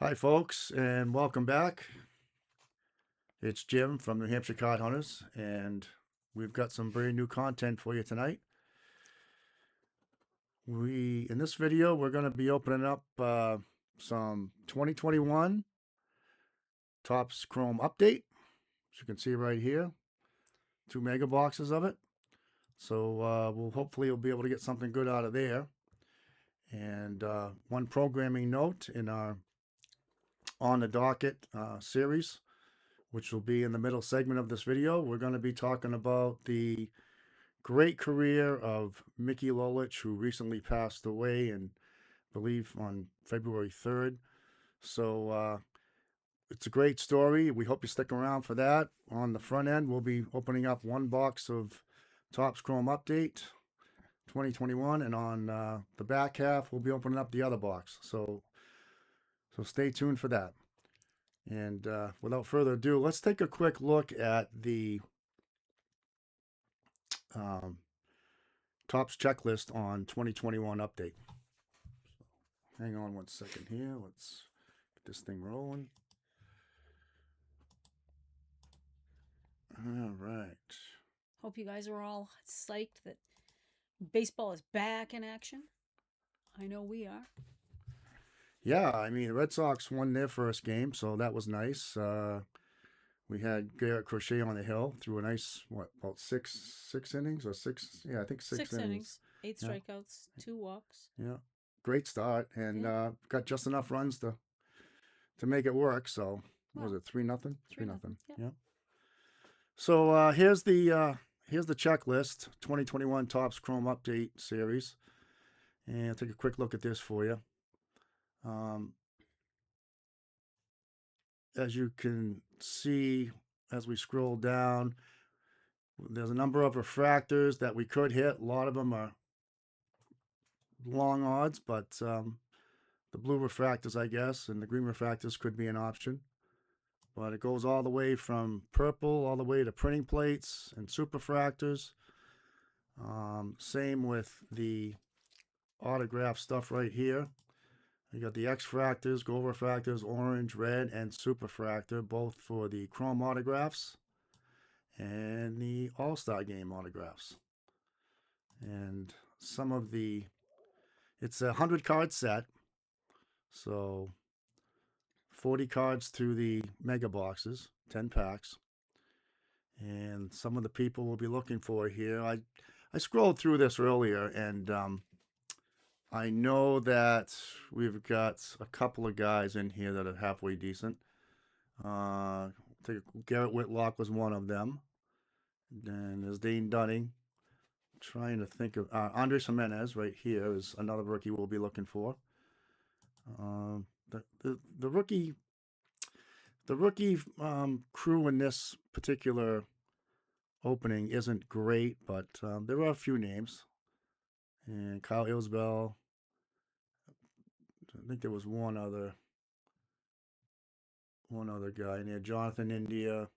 Hi, folks, and welcome back. It's Jim from New Hampshire Card Hunters, and we've got some brand new content for you tonight. In this video, we're going to be opening up some 2021 Topps Chrome update. As you can see right here, 2 mega boxes of it. So we'll hopefully be able to get something good out of there. And one programming note in our On the Docket series, which will be in the middle segment of this video. We're going to be talking about the great career of Mickey Lolich, who recently passed away, and I believe on February 3rd. So it's a great story. We hope you stick around for that. On the front end, we'll be opening up one box of Topps Chrome Update 2021, and on the back half, we'll be opening up the other box. So stay tuned for that. And without further ado, let's take a quick look at the Topps checklist on 2021 update. Hang on one second here. Let's get this thing rolling. All right. Hope you guys are all psyched that baseball is back in action. I know we are. Yeah, I mean, the Red Sox won their first game, so that was nice. We had Garrett Crochet on the hill through a nice, about six innings or six? Yeah, I think six innings. 8 strikeouts, 2 walks. Yeah, great start, and got just enough runs to make it work. So what was it 3-0? 3-0. Yeah. So here's the checklist, 2021 Topps Chrome Update Series, and I'll take a quick look at this for you. As you can see, as we scroll down, there's a number of refractors that we could hit. A lot of them are long odds, but the blue refractors, I guess, and the green refractors could be an option. But it goes all the way from purple all the way to printing plates and superfractors. Same with the autograph stuff right here. You got the X-fractors, gold refractors, orange, red, and superfractor, both for the Chrome autographs and the All-Star Game autographs. And some of the, it's a 100-card set, so 40 cards through the mega boxes, 10 packs. And some of the people we'll be looking for here, I scrolled through this earlier, and I know that we've got a couple of guys in here that are halfway decent. Garrett Whitlock was one of them. Then there's Dane Dunning. Trying to think of Andres Jimenez right here is another rookie we'll be looking for. The rookie crew in this particular opening isn't great, but there are a few names. And Kyle Isbell. I think there was one other guy in there. Jonathan India,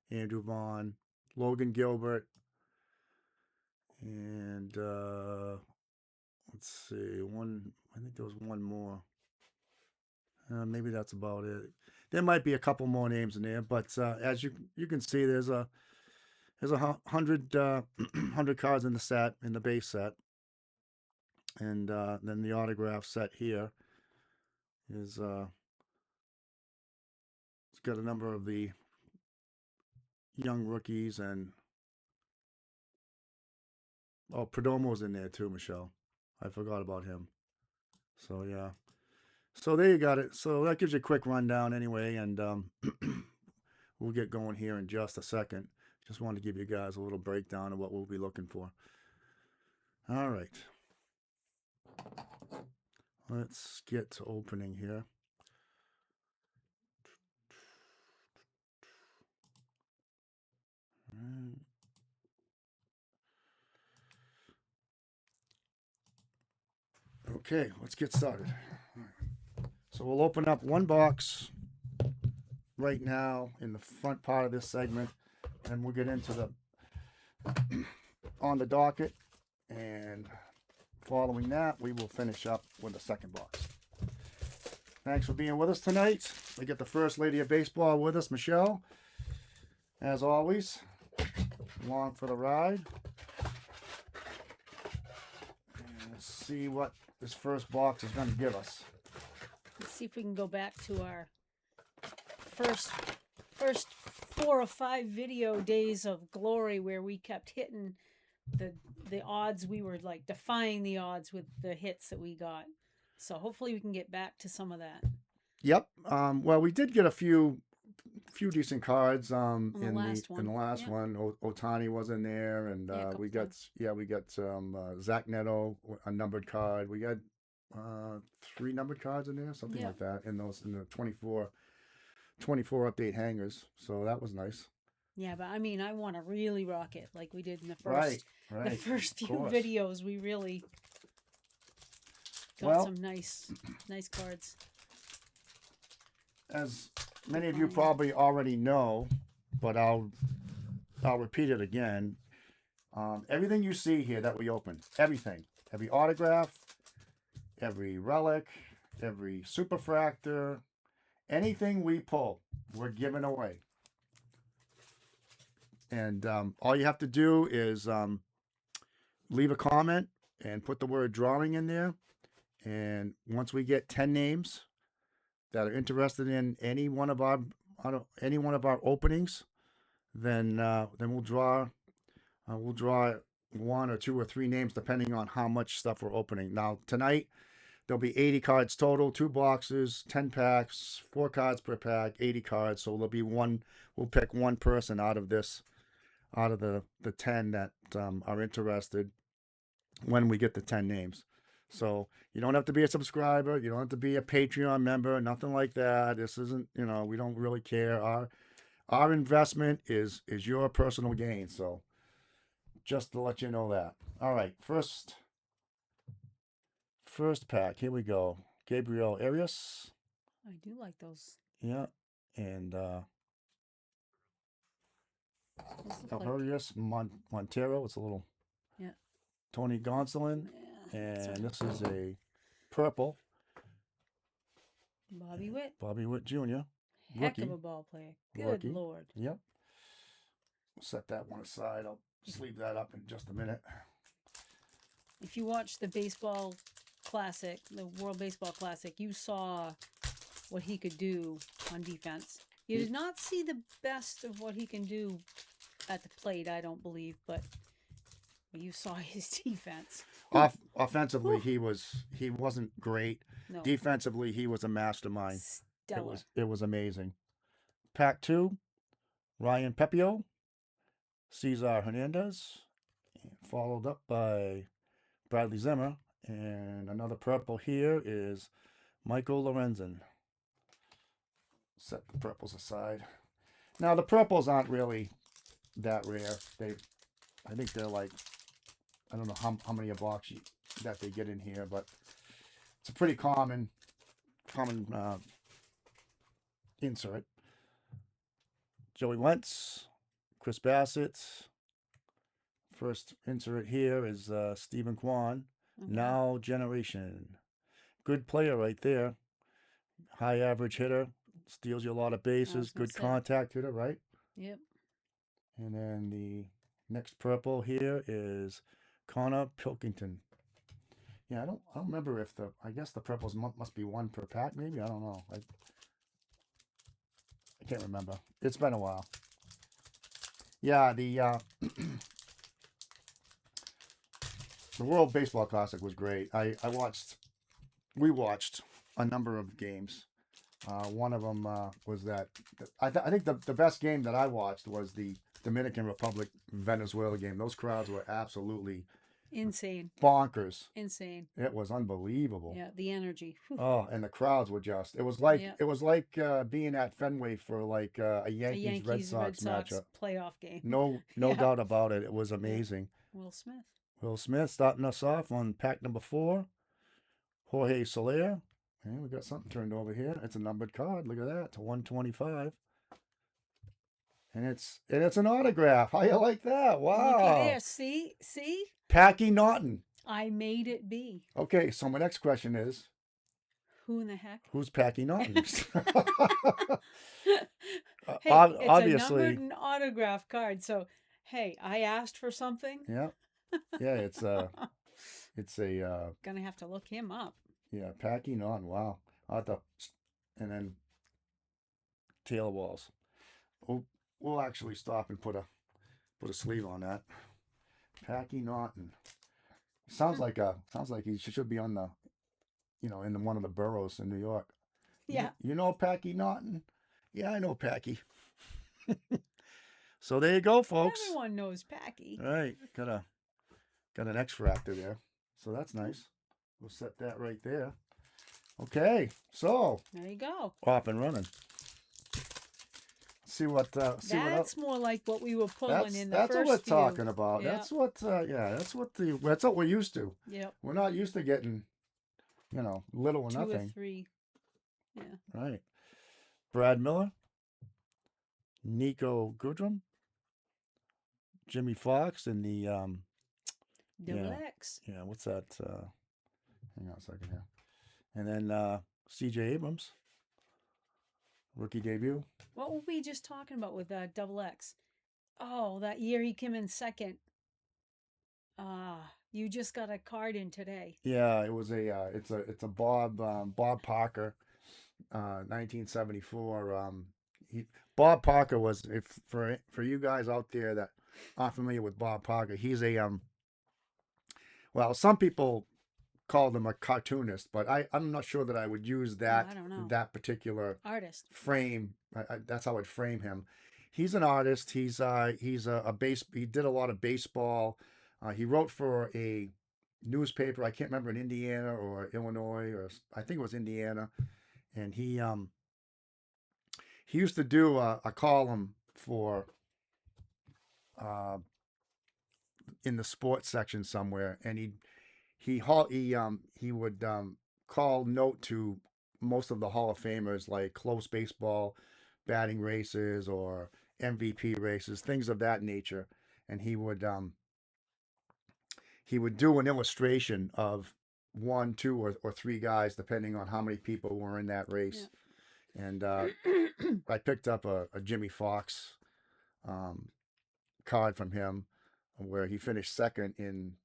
Andrew Vaughn, Logan Gilbert, and let's see, I think there was one more. Maybe that's about it. There might be a couple more names in there, but as you can see, there's a 100 cards in the set, in the base set, and then the autograph set here is it's got a number of the young rookies, and Perdomo's in there too, Michelle. I forgot about him. So yeah. So there you got it. So that gives you a quick rundown anyway, and we'll get going here in just a second. Just wanted to give you guys a little breakdown of what we'll be looking for. All right. Let's get to opening here. Okay, let's get started. So we'll open up one box right now in the front part of this segment, and we'll get into the on the docket, and following that we will finish up with the second box. Thanks for being with us tonight. We get the First Lady of Baseball with us, Michelle. As always, along for the ride. And let's see what this first box is going to give us. Let's see if we can go back to our first 4 or 5 video days of glory where we kept hitting the odds. We were like defying the odds with the hits that we got. So hopefully we can get back to some of that. Yep. Well, we did get a few decent cards On the in last the last yeah. one. Otani was in there, and Yeah, a couple we got times. we got Zach Neto, a numbered card. We got 3 numbered cards in there, something Yeah. like that, in the 24 update hangers. So that was nice. Yeah, but I mean, I want to really rock it like we did in the Right. first few course. videos. We really got Well, some nice cards. As many of you Fine. probably already know, but I'll repeat it again. Everything you see here that we open, every autograph, every relic, every superfractor, anything we pull, we're giving away. And all you have to do is leave a comment and put the word drawing in there. And once we get 10 names that are interested in any one of our openings, then we'll draw 1 or 2 or 3 names depending on how much stuff we're opening. Now tonight there'll be 80 cards total, 2 boxes, 10 packs, 4 cards per pack, 80 cards. So there'll be one. We'll pick one person out of the 10 that are interested when we get the 10 names. So you don't have to be a subscriber. You don't have to be a Patreon member. Nothing like that. This isn't, we don't really care. Our investment is your personal gain. So just to let you know that. All right, first pack. Here we go. Gabriel Arias. I do like those. Yeah, and Those look Arias Montero. It's a little. Yeah. Tony Gonsolin. Yeah, And this is a purple. Bobby Witt. Bobby Witt Jr. Heck Rookie. of a ball player. Good Rookie. Lord. Yep. We'll set that one aside. I'll sleeve that up in just a minute. If you watched the baseball classic, the World Baseball Classic, you saw what he could do on defense. You did not see the best of what he can do at the plate, I don't believe, but you saw his defense. Offensively, he wasn't great. No. Defensively, he was a mastermind. Stellar. It was amazing. Pack 2, Ryan Pepio, Cesar Hernandez, followed up by Bradley Zimmer, and another purple here is Michael Lorenzen. Set the purples aside. Now the purples aren't really that rare. I think they're like, I don't know how many a box that they get in here, but it's a pretty common insert. Joey Wentz, Chris Bassett. First insert here is Stephen Kwan. Okay. Now generation. Good player right there. High average hitter. Steals you a lot of bases. Good contact hitter, right? Yep. And then the next purple here is Connor Pilkington. Yeah, I don't remember if I guess the purples must be 1 per pack, maybe. I don't know. I can't remember. It's been a while. Yeah, the World Baseball Classic was great. We watched a number of games. One of them was that I think the best game that I watched was the Dominican Republic Venezuela game. Those crowds were absolutely insane, bonkers, insane. It was unbelievable. Yeah, the energy. Whew. Oh, and the crowds were just. It was like being at Fenway for like a Yankees Red Sox matchup, playoff game. No doubt about it. It was amazing. Yeah. Will Smith starting us off on pack number 4. Jorge Soler. And we got something turned over here. It's a numbered card. Look at that. To 125. And it's an autograph. How you like that? Wow. Looky there. See? Packy Naughton. I made it be. Okay, so my next question is, Who in the heck? Who's Packy Norton? Hey, it's a Obviously, numbered and autograph card. So, hey, I asked for something. yeah, yeah. It's a Gonna have to look him up. yeah, Packy Norton. Wow. I'll have to, and then tail walls. We'll actually stop and put a sleeve on that. Packy Norton. Sounds like he should be on the, in one of the boroughs in New York. Yeah. You know Packy Norton? Yeah, I know Packy. So there you go, folks. Everyone knows Packy. All right, got an X Fractor there. So that's nice. We'll set that right there. Okay, so There you go. off and running. See what That's more like what we were pulling in the that's first what we're few. talking about. Yep. That's what that's what we're used to. Yep. We're not used to getting, little or 2 nothing. or 3. Yeah. Right. Brad Miller, Nico Goodrum, Jimmy Fox, and the Double X. yeah, what's that? Hang on a second here. And then C.J. Abrams, rookie debut. What were we just talking about with Double X? Oh, that year he came in second. You just got a card in today. Yeah, it was it's a Bob Parker, 1974. Bob Parker was, if for you guys out there that aren't familiar with Bob Parker, he's a well, some people called him a cartoonist, but I'm not sure that I would use I don't know. that particular Artist. frame. That's how I'd frame him. He's an artist. He's a base. He did a lot of baseball. He wrote for a newspaper. I can't remember, in Indiana or Illinois, or I think it was Indiana. And he used to do a column for in the sports section somewhere, and he would call note to most of the Hall of Famers, like close baseball batting races or MVP races, things of that nature, and he would do an illustration of 1, 2, or 3 guys, depending on how many people were in that race. Yeah. And I picked up a Jimmy Fox card from him, where he finished second in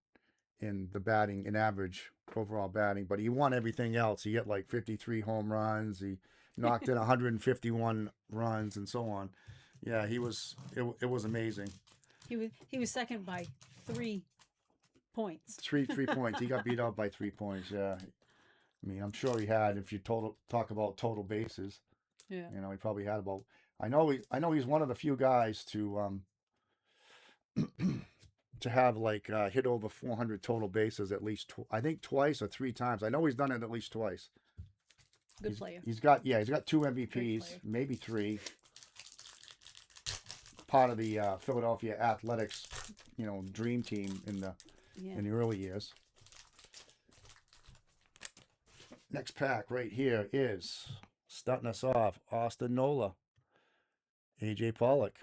the batting, in average overall batting, but he won everything else. He hit like 53 home runs. He knocked in 151 runs and so on. Yeah, it was amazing. He was second by 3 points. 3 points. He got beat out by 3 points. Yeah, I mean, I'm sure he had. If you talk about total bases, yeah, he probably had about. I know he's one of the few guys to to have like hit over 400 total bases at least. I think twice or 3 times. I know he's done it at least twice. Good player. He's got 2 MVPs, maybe 3. Part of the Philadelphia Athletics, dream team in the early years. Next pack right here is, starting us off, Austin Nola, AJ Pollock,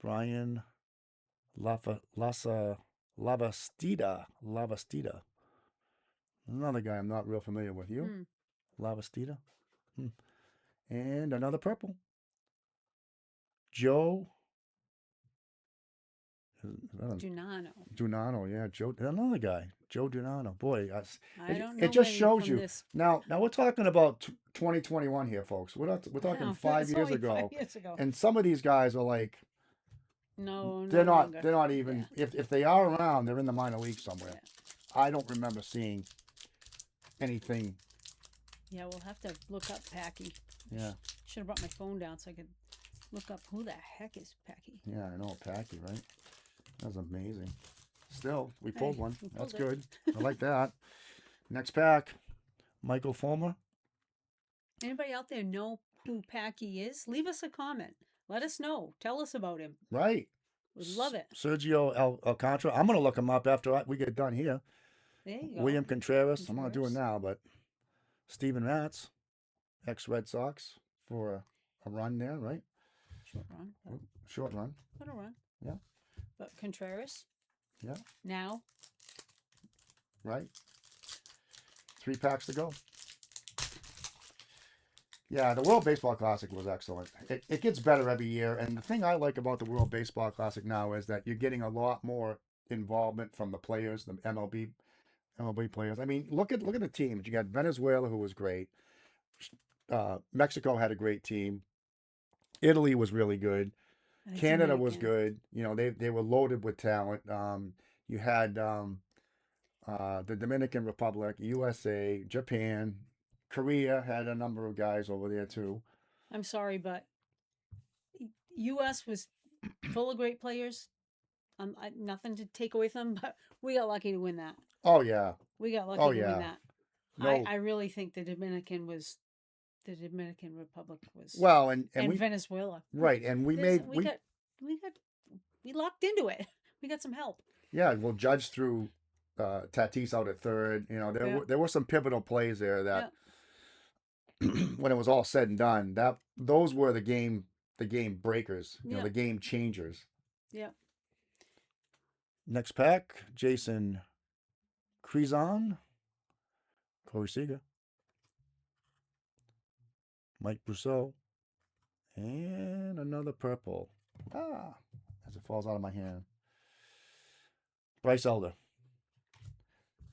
Brian Lavastida. Another guy I'm not real familiar with. You? Lavastida. And another purple. Joe Dunano, yeah, another guy, Joe Dunano. Boy, I don't know. It just shows you. Now we're talking about 2021 here, folks. We're talking 5 years ago. 5 years ago. And some of these guys are like, no, they're not. longer. They're not even. Yeah. If they are around, they're in the minor league somewhere. Yeah. I don't remember seeing anything. Yeah, we'll have to look up Packy. Yeah. Should have brought my phone down so I could look up who the heck is Packy. Yeah, I know Packy, right? That was amazing. Still, we pulled one. That's good. I like that. Next pack, Michael Fulmer. Anybody out there know who Packy is? Leave us a comment. Let us know. Tell us about him. Right. We'd love it. Sergio Alcantara. I'm going to look him up after we get done here. There you go. William Contreras. I'm going to do it now, but Steven Matz, ex-Red Sox, for a run there, right? Short run. Short run. What a run. Yeah. But Contreras. Yeah. Now. Right. 3 packs to go. Yeah, the World Baseball Classic was excellent. It gets better every year. And the thing I like about the World Baseball Classic now is that you're getting a lot more involvement from the players, the MLB players. I mean, look at the teams. You got Venezuela, who was great. Mexico had a great team. Italy was really good. The Canada was Dominican. good. You know, they were loaded with talent. You had the Dominican Republic, USA, Japan, Korea had a number of guys over there too. I'm sorry, but U.S. was full of great players. Nothing to take away from them, but we got lucky to win that. Oh yeah, We got lucky oh to win yeah. that. No, I really think the Dominican Republic was, well, and and we Venezuela. right, and we There's made we we got we locked into it. We got some help. yeah. Well, Judge threw Tatis out at third. You know, Yeah, there were some pivotal plays there yeah, that when it was all said and done, that those were the game breakers. You know, yeah, the game changers. yeah. Next pack, Jason Krizan, Corey Seager, Mike Brousseau, and another purple. Ah, as it falls out of my hand. Bryce Elder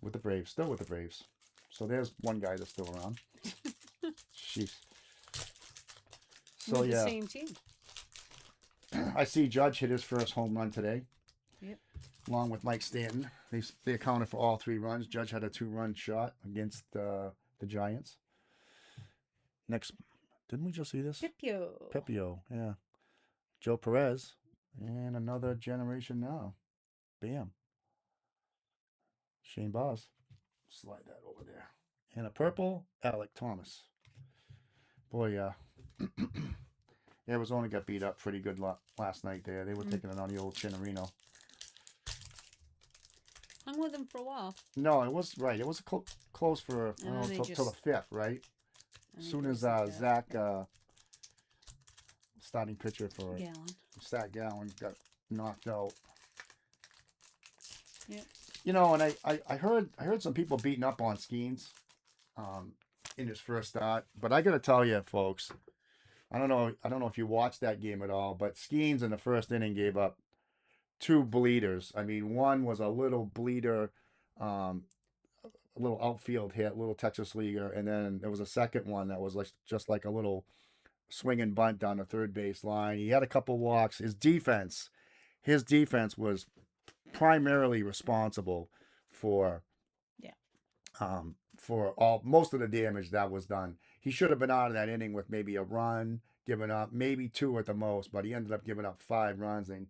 with the Braves, still with the Braves. So there's one guy that's still around. Jeez. So With the yeah, same team. I see Judge hit his first home run today, Yep. along with Mike Stanton. They accounted for all 3 runs. Judge had a 2-run shot against the Giants. Next, didn't we just see this? Pipio. Pepio, yeah. Joe Perez, and another generation now. Bam. Shane Boz. Slide that over there. And a purple, Alec Thomas. Boy, Arizona got beat up pretty good last night there. They were taking it on the old Chinarino. Hung with them for a while. No, it was right. It was close for I And don't then know they till the just, fifth, right? I As think soon it as was like that. Zach, starting pitcher for Gallon. Zach Gallen, got knocked out. Yep. You know, and I heard some people beating up on Skeens in his first start, but I got to tell you, folks, I don't know if you watched that game at all, but Skeens in the first inning gave up 2 bleeders. I mean, one was a little bleeder, um, a little outfield hit, little Texas leaguer, and then there was a second one that was like just like a little swing and bunt down the third base line. He had a couple walks. His defense was primarily responsible for Yeah. for all most of the damage that was done. He should have been out of that inning with maybe a run, given up, maybe 2 at the most, but he ended up giving up 5 runs and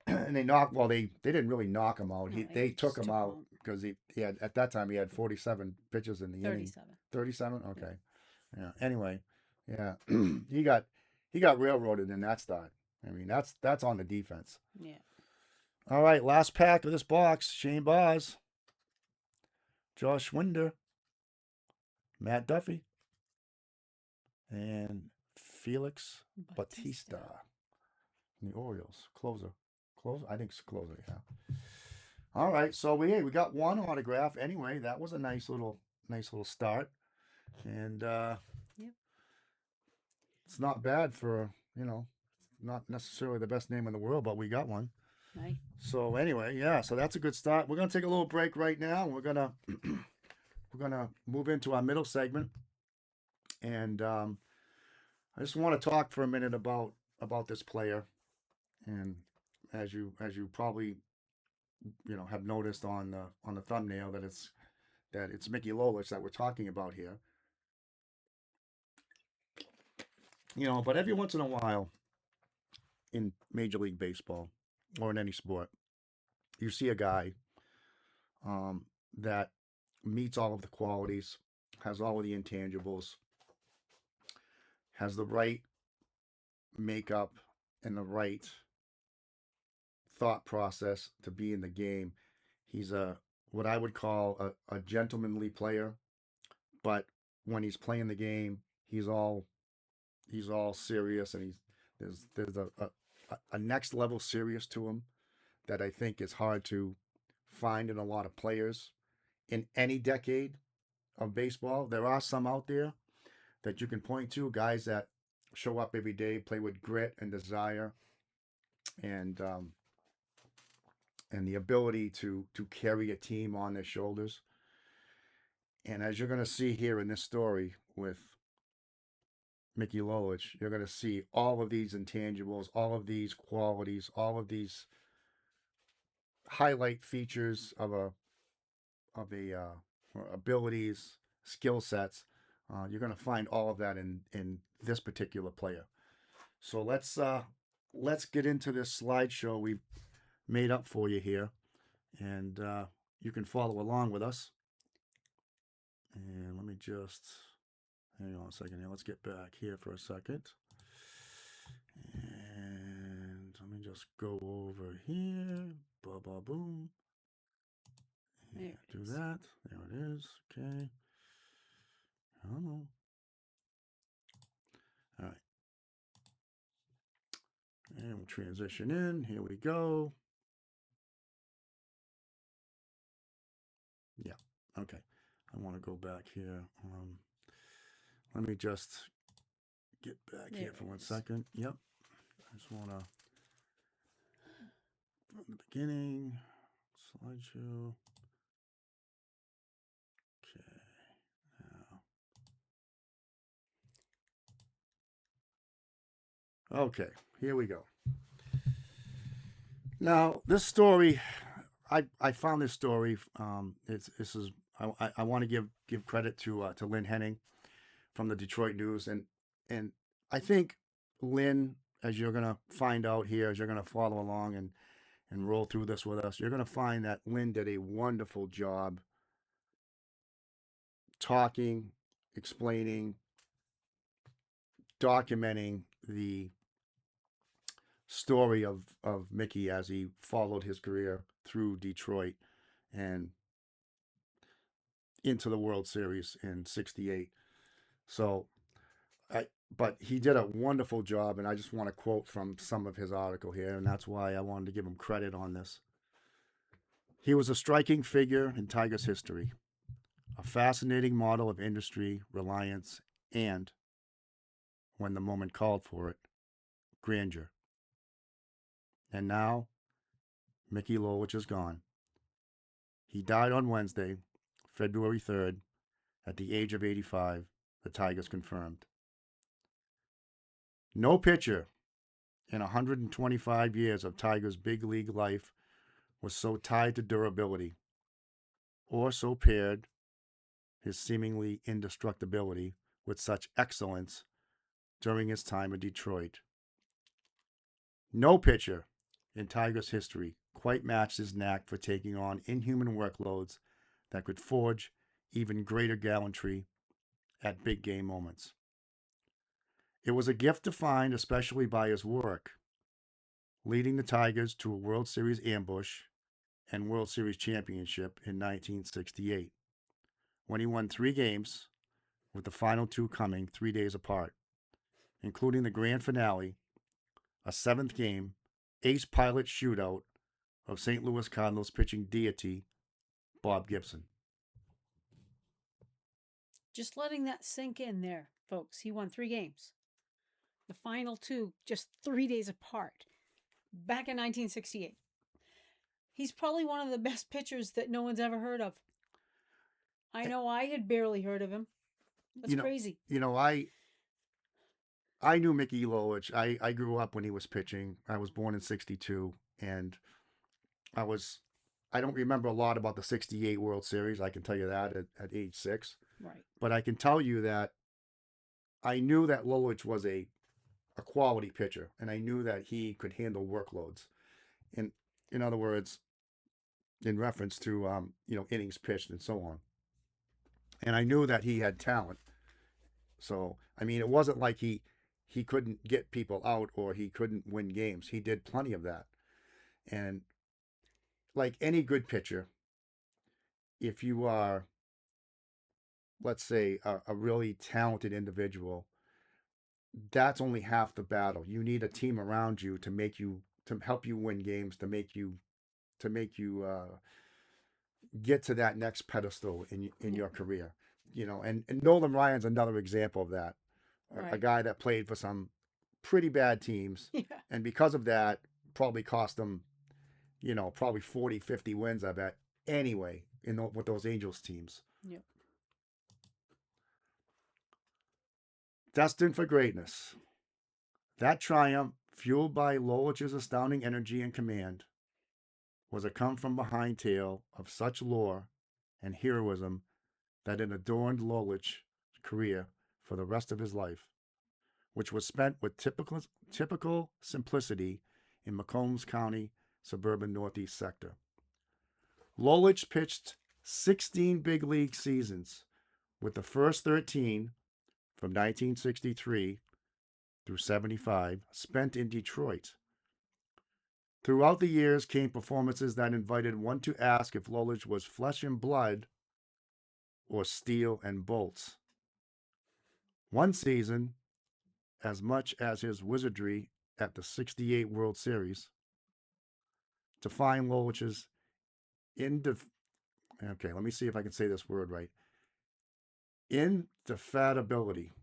they knocked. Well, they didn't really knock him out. No, They took just him took out home. because he had at that time he had 47 pitches in the inning. 37. 37. Okay. Yeah. Anyway, yeah, he got railroaded in that start. I mean that's on the defense. Yeah. All right, last pack of this box: Shane Boz, Josh Winder, Matt Duffy, and Felix Bautista. The Orioles closer. I think it's closer. Yeah. All right, so we got one autograph anyway. That was a nice little start, and Yep. it's not bad for not necessarily the best name in the world, but we got one. Right. So anyway, yeah, so that's a good start. We're gonna take a little break right now. We're gonna move into our middle segment, and I just want to talk for a minute about this player. And as you probably have noticed on the thumbnail that it's Mickey Lolich that we're talking about here. But every once in a while in Major League Baseball or in any sport, you see a guy that meets all of the qualities, has all of the intangibles, has the right makeup and the right thought process to be in the game. He's what I would call a gentlemanly player, but when he's playing the game, he's all serious, and there's a next level serious to him that I think is hard to find in a lot of players in any decade of baseball. There are some out there that you can point to, guys that show up every day, play with grit and desire, and the ability to carry a team on their shoulders. And as you're going to see here in this story with Mickey Lolich, you're going to see all of these intangibles, all of these qualities, all of these highlight features of a abilities, skill sets. You're going to find all of that in this particular player. So let's get into this slideshow we've made up for you here, and you can follow along with us. And let me just hang on a second here. Let's get back here for a second. And let me just go over here. Ba ba boom. Yeah, do that. There it is. Okay. Oh. All right. And we'll transition in. Here we go. Yeah. Okay. I want to go back here. Let me just get back here for 1 second. Yep. I just want to, from the beginning, slideshow. Okay. Now. Okay. Here we go. Now, this story, I found this story. This is I want to give credit to Lynn Henning from the Detroit News, and I think Lynn, as you're gonna find out here, as you're gonna follow along and roll through this with us, you're gonna find that Lynn did a wonderful job talking, explaining, documenting the story of Mickey as he followed his career through Detroit and into the World Series in '68. So, but he did a wonderful job, and I just want to quote from some of his article here, and that's why I wanted to give him credit on this. He was a striking figure in Tigers history, a fascinating model of industry, reliance, and, when the moment called for it, grandeur. And now, Mickey Lolich is gone. He died on Wednesday, February 3rd, at the age of 85, the Tigers confirmed. No pitcher in 125 years of Tigers' big league life was so tied to durability, or so paired his seemingly indestructibility with such excellence during his time in Detroit. No pitcher in Tigers history quite matched his knack for taking on inhuman workloads that could forge even greater gallantry at big game moments. It was a gift defined especially by his work, leading the Tigers to a World Series ambush and World Series championship in 1968, when he won 3 games, with the final 2 coming 3 days apart, including the grand finale, a 7th game, ace pilot shootout of St. Louis Cardinals pitching deity Bob Gibson. Just letting that sink in there, folks. He won 3 games. The final 2 just 3 days apart. Back in 1968. He's probably one of the best pitchers that no one's ever heard of. I know I had barely heard of him. That's crazy. I knew Mickey Lolich. I grew up when he was pitching. I was born in '62, and I don't remember a lot about the '68 World Series. I can tell you that at age 6. Right. But I can tell you that I knew that Lolich was a quality pitcher, and I knew that he could handle workloads. In other words, in reference to innings pitched and so on. And I knew that he had talent. So I mean, it wasn't like he couldn't get people out or he couldn't win games. He did plenty of that. And like any good pitcher, if you are, let's say, a really talented individual, that's only half the battle. You need a team around you to help you win games, to make you get to that next pedestal in your career. and Nolan Ryan's another example of that. A Right. guy that played for some pretty bad teams, Yeah. and because of that, probably cost him, probably 40, 50 wins, I bet, anyway, with those Angels teams. Yep. Destined for greatness. That triumph, fueled by Lolich's astounding energy and command, was a come from behind tale of such lore and heroism that it adorned Lolich's career for the rest of his life, which was spent with typical simplicity in Macomb County, suburban Northeast sector. Lolich pitched 16 big league seasons, with the first 13 from 1963 through 75 spent in Detroit. Throughout the years came performances that invited one to ask if Lolich was flesh and blood or steel and bolts. One season, as much as his wizardry at the '68 World Series, to find Lolich's okay, let me see if I can say this word right. Indefatigability.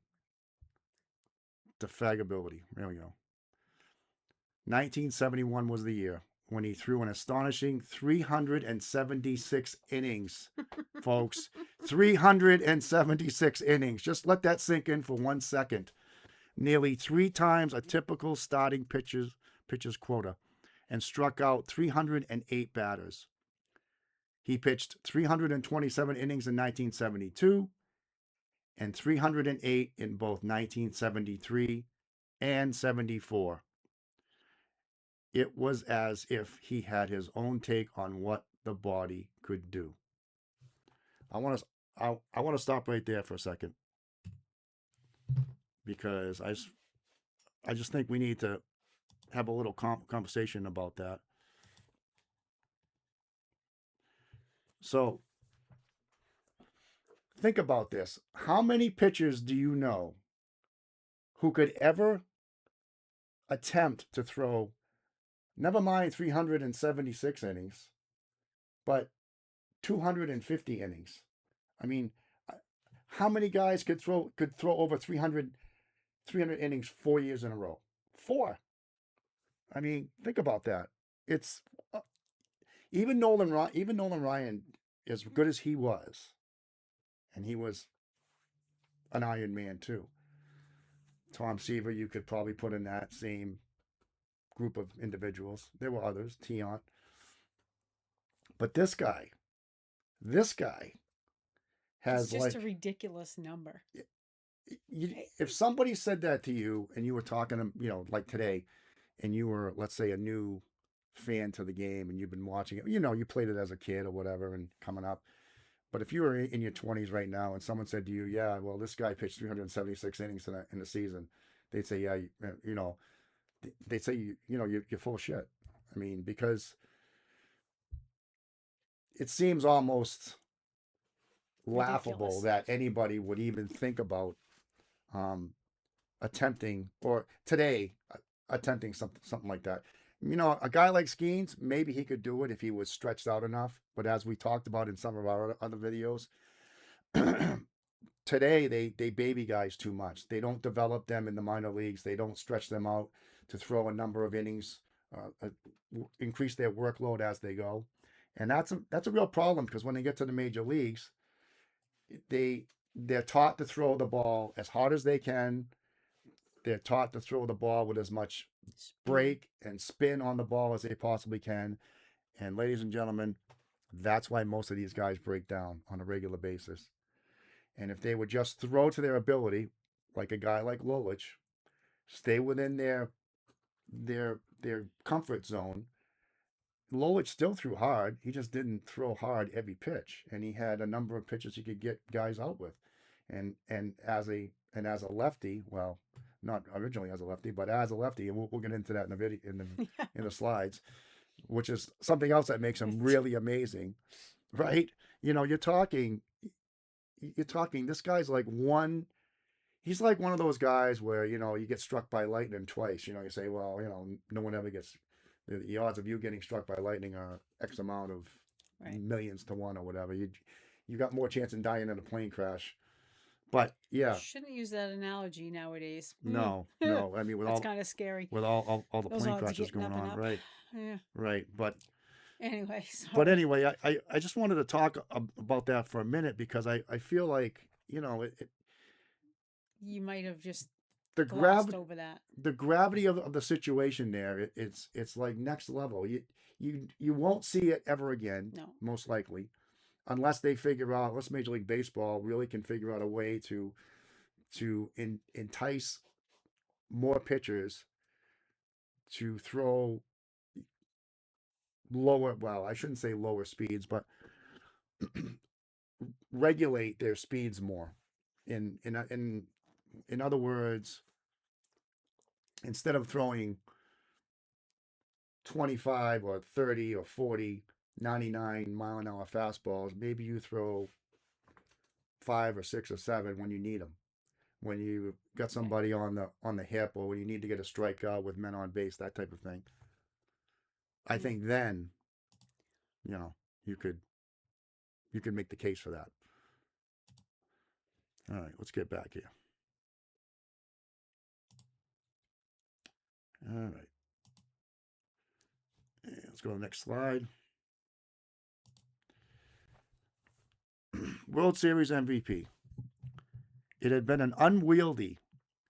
Defagability. There we go. 1971 was the year when he threw an astonishing 376 innings, folks. 376 innings. Just let that sink in for 1 second. Nearly 3 times a typical starting pitcher's quota, and struck out 308 batters. He pitched 327 innings in 1972 and 308 in both 1973 and 74. It was as if he had his own take on what the body could do. I want to stop right there for a second, because I just think we need to have a little conversation about that. So think about this. How many pitchers do you know who could ever attempt to throw, never mind 376 innings, but 250 innings? I mean, how many guys could throw over 300 innings 4 years in a row? 4. I mean, think about that. It's even Nolan Ryan, as good as he was, and he was an Iron Man too. Tom Seaver, you could probably put in that same group of individuals. There were others, Tiant. But this guy It's has, just a like, ridiculous number. if somebody said that to you and you were talking to, like today, and you were, let's say, a new fan to the game and you've been watching it, you played it as a kid or whatever and coming up. But if you were in your 20s right now and someone said to you, yeah, well, this guy pitched 376 innings in the season, they'd say, yeah, they'd say, you're full of shit. I mean, because it seems almost laughable Ridiculous. that anybody would even think about um, attempting, or today, attempting something like that. A guy like Skeens, maybe he could do it if he was stretched out enough. But as we talked about in some of our other videos, today they baby guys too much. They don't develop them in the minor leagues. They don't stretch them out to throw a number of innings, increase their workload as they go, and that's a real problem, because when they get to the major leagues, they're taught to throw the ball as hard as they can. They're taught to throw the ball with as much break and spin on the ball as they possibly can. And ladies and gentlemen, that's why most of these guys break down on a regular basis. And if they would just throw to their ability, like a guy like Lolich, stay within their comfort zone. Lolich still threw hard. He just didn't throw hard every pitch, and he had a number of pitches he could get guys out with. And as a lefty, well, not originally as a lefty, but as a lefty, and we'll get into that in the video in the slides, which is something else that makes him really amazing, right? You're talking. This guy's like one. He's like one of those guys where you get struck by lightning twice. You say, well, no one ever gets. The odds of you getting struck by lightning are X amount of Right. millions to one or whatever. you got more chance in dying in a plane crash. But yeah, Shouldn't use that analogy nowadays. no, no. I mean, That's kind of scary. with all the Those plane odds of crashes getting going up and on, up. right, Yeah. right. Anyway, But sorry. anyway, I just wanted to talk about that for a minute because I feel like You might have just the glossed gravity over that. the gravity of the situation there, it's like next level. You won't see it ever again, No. most likely, unless they figure out, unless Major League Baseball really can figure out a way to entice more pitchers to throw lower, well, I shouldn't say lower speeds, but regulate their speeds more. In other words, instead of throwing 25 or 30 or 40 99-mile-an-hour fastballs, maybe you throw 5 or 6 or 7 when you need them. When you got Right. somebody on the hip, or when you need to get a strikeout with men on base, that type of thing. I think then, you know, you could make the case for that. All right, let's get back here. All right. And let's go to the next slide. World Series MVP. It had been an unwieldy,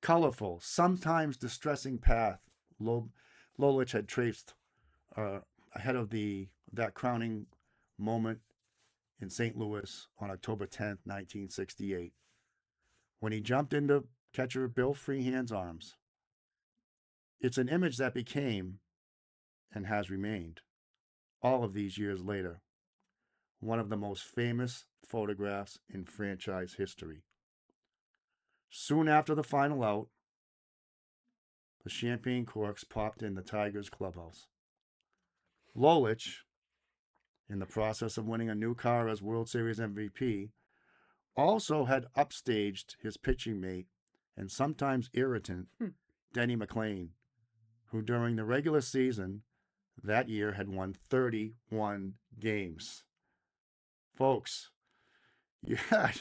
colorful, sometimes distressing path Lolich had traced ahead of that crowning moment in St. Louis on October 10th, 1968, when he jumped into catcher Bill Freehand's arms. It's an image that became, and has remained, all of these years later, one of the most famous photographs in franchise history. Soon after the final out, the champagne corks popped in the Tigers clubhouse. Lolich, in the process of winning a new car as World Series MVP, also had upstaged his pitching mate and sometimes irritant Denny McLain, who during the regular season that year had won 31 games. Folks, you had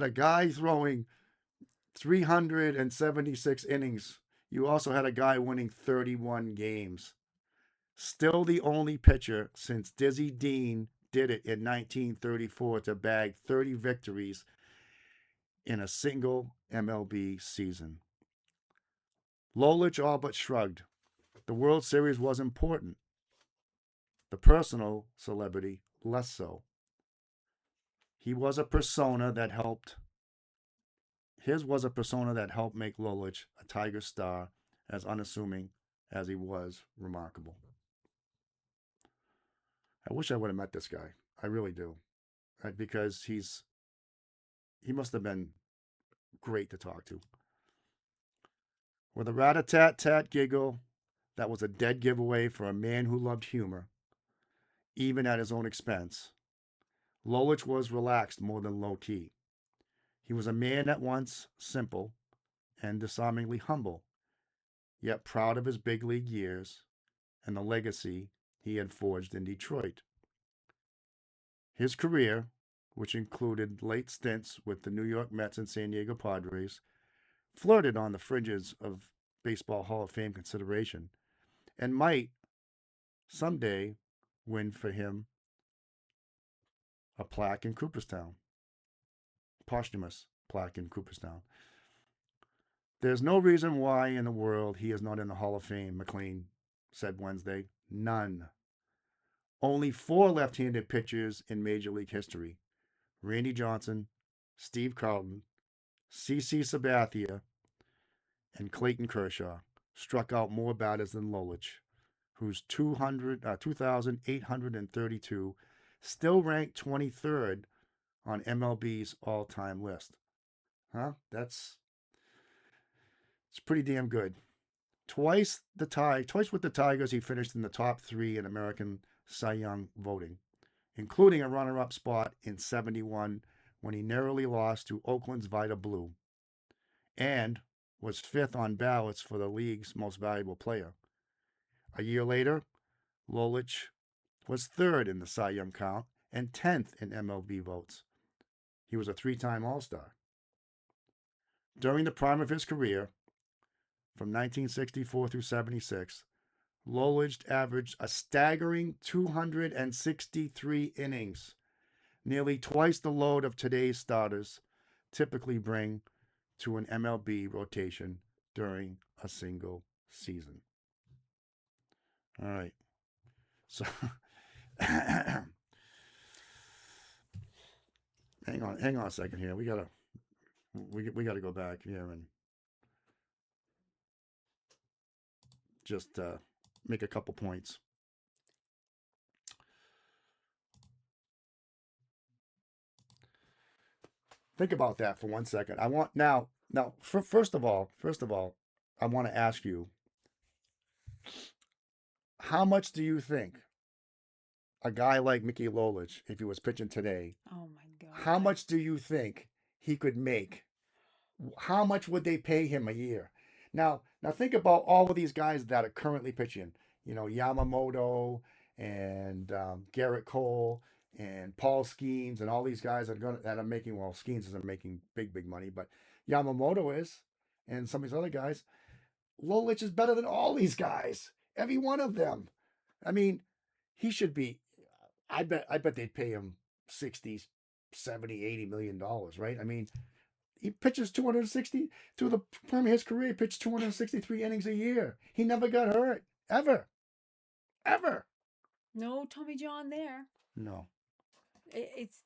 a guy throwing 376 innings. You also had a guy winning 31 games. Still the only pitcher since Dizzy Dean did it in 1934 to bag 30 victories in a single MLB season. Lolich all but shrugged. The World Series was important. The personal celebrity, less so. He was a persona that helped. His was a persona that helped make Lolich a Tiger star, as unassuming as he was remarkable. I wish I would have met this guy. I really do. Because he must have been great to talk to. With a rat-a-tat-tat giggle that was a dead giveaway for a man who loved humor, even at his own expense, Lolich was relaxed more than low-key. He was a man at once simple and disarmingly humble, yet proud of his big league years and the legacy he had forged in Detroit. His career, which included late stints with the New York Mets and San Diego Padres, flirted on the fringes of Baseball Hall of Fame consideration and might someday win for him a plaque in Cooperstown, posthumous plaque in Cooperstown. There's no reason why in the world he is not in the Hall of Fame, McLean said Wednesday. None. Only 4 left-handed pitchers in Major League history: Randy Johnson, Steve Carlton, CC Sabathia, and Clayton Kershaw struck out more batters than Lolich, whose 2,832 still ranked 23rd on MLB's all-time list. Huh? It's pretty damn good. Twice with the Tigers, he finished in the top 3 in American Cy Young voting, including a runner-up spot in '71 when he narrowly lost to Oakland's Vida Blue, and was 5th on ballots for the league's most valuable player. A year later, Lolich was 3rd in the Cy Young count and 10th in MLB votes. He was a 3-time All-Star. During the prime of his career, from 1964 through 76, Lolich averaged a staggering 263 innings, nearly twice the load of today's starters typically bring to an MLB rotation during a single season. All right. So hang on a second here. We gotta go back here and just make a couple points. Think about that for 1 second. I want now. First of all, I want to ask you, how much do you think a guy like Mickey Lolich, if he was pitching today, Oh my God. how much do you think he could make? How much would they pay him a year? Now think about all of these guys that are currently pitching. You know, Yamamoto and Garrett Cole and Paul Skeens and all these guys that are making, well, Skeens isn't making big money, but Yamamoto is, and some of these other guys. Lolich is better than all these guys, every one of them. I mean, he should be. I bet they'd pay him 60, 70, 80 million dollars, right? I mean, he pitches 260 through the prime of his career. He pitched 263 innings a year. He never got hurt ever. No Tommy John there. No. It's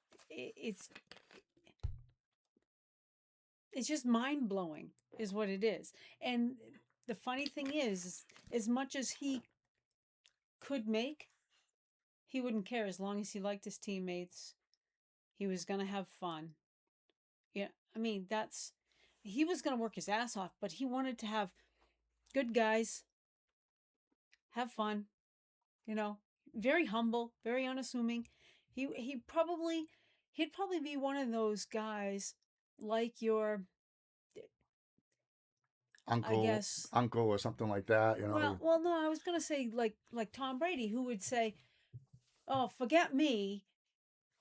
just mind blowing, is what it is. And the funny thing is, as much as he could make, he wouldn't care as long as he liked his teammates. He was gonna have fun. Yeah, I mean he was gonna work his ass off, but he wanted to have good guys, have fun. You know, very humble, very unassuming. He'd probably be one of those guys like your, I guess, uncle or something like that. You know. well, no, I was gonna say like Tom Brady, who would say, "Oh, forget me.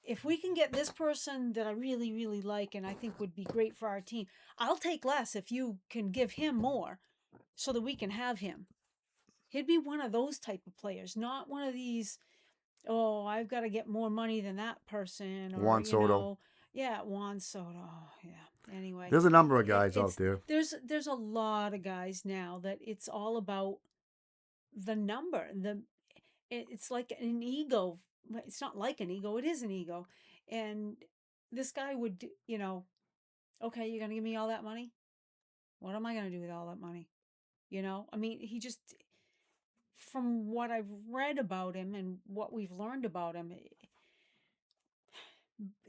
If we can get this person that I really, really like and I think would be great for our team, I'll take less if you can give him more, so that we can have him." He'd be one of those type of players, not one of these, oh, I've got to get more money than that person, or Juan Soto. Juan Soto. Oh, yeah. Anyway, there's a number of guys out there. There's a lot of guys now that it's all about the number. It's like an ego. It's not like an ego. It is an ego, and this guy would, okay, you're gonna give me all that money. What am I gonna do with all that money? I mean, he just, from what I've read about him and what we've learned about him,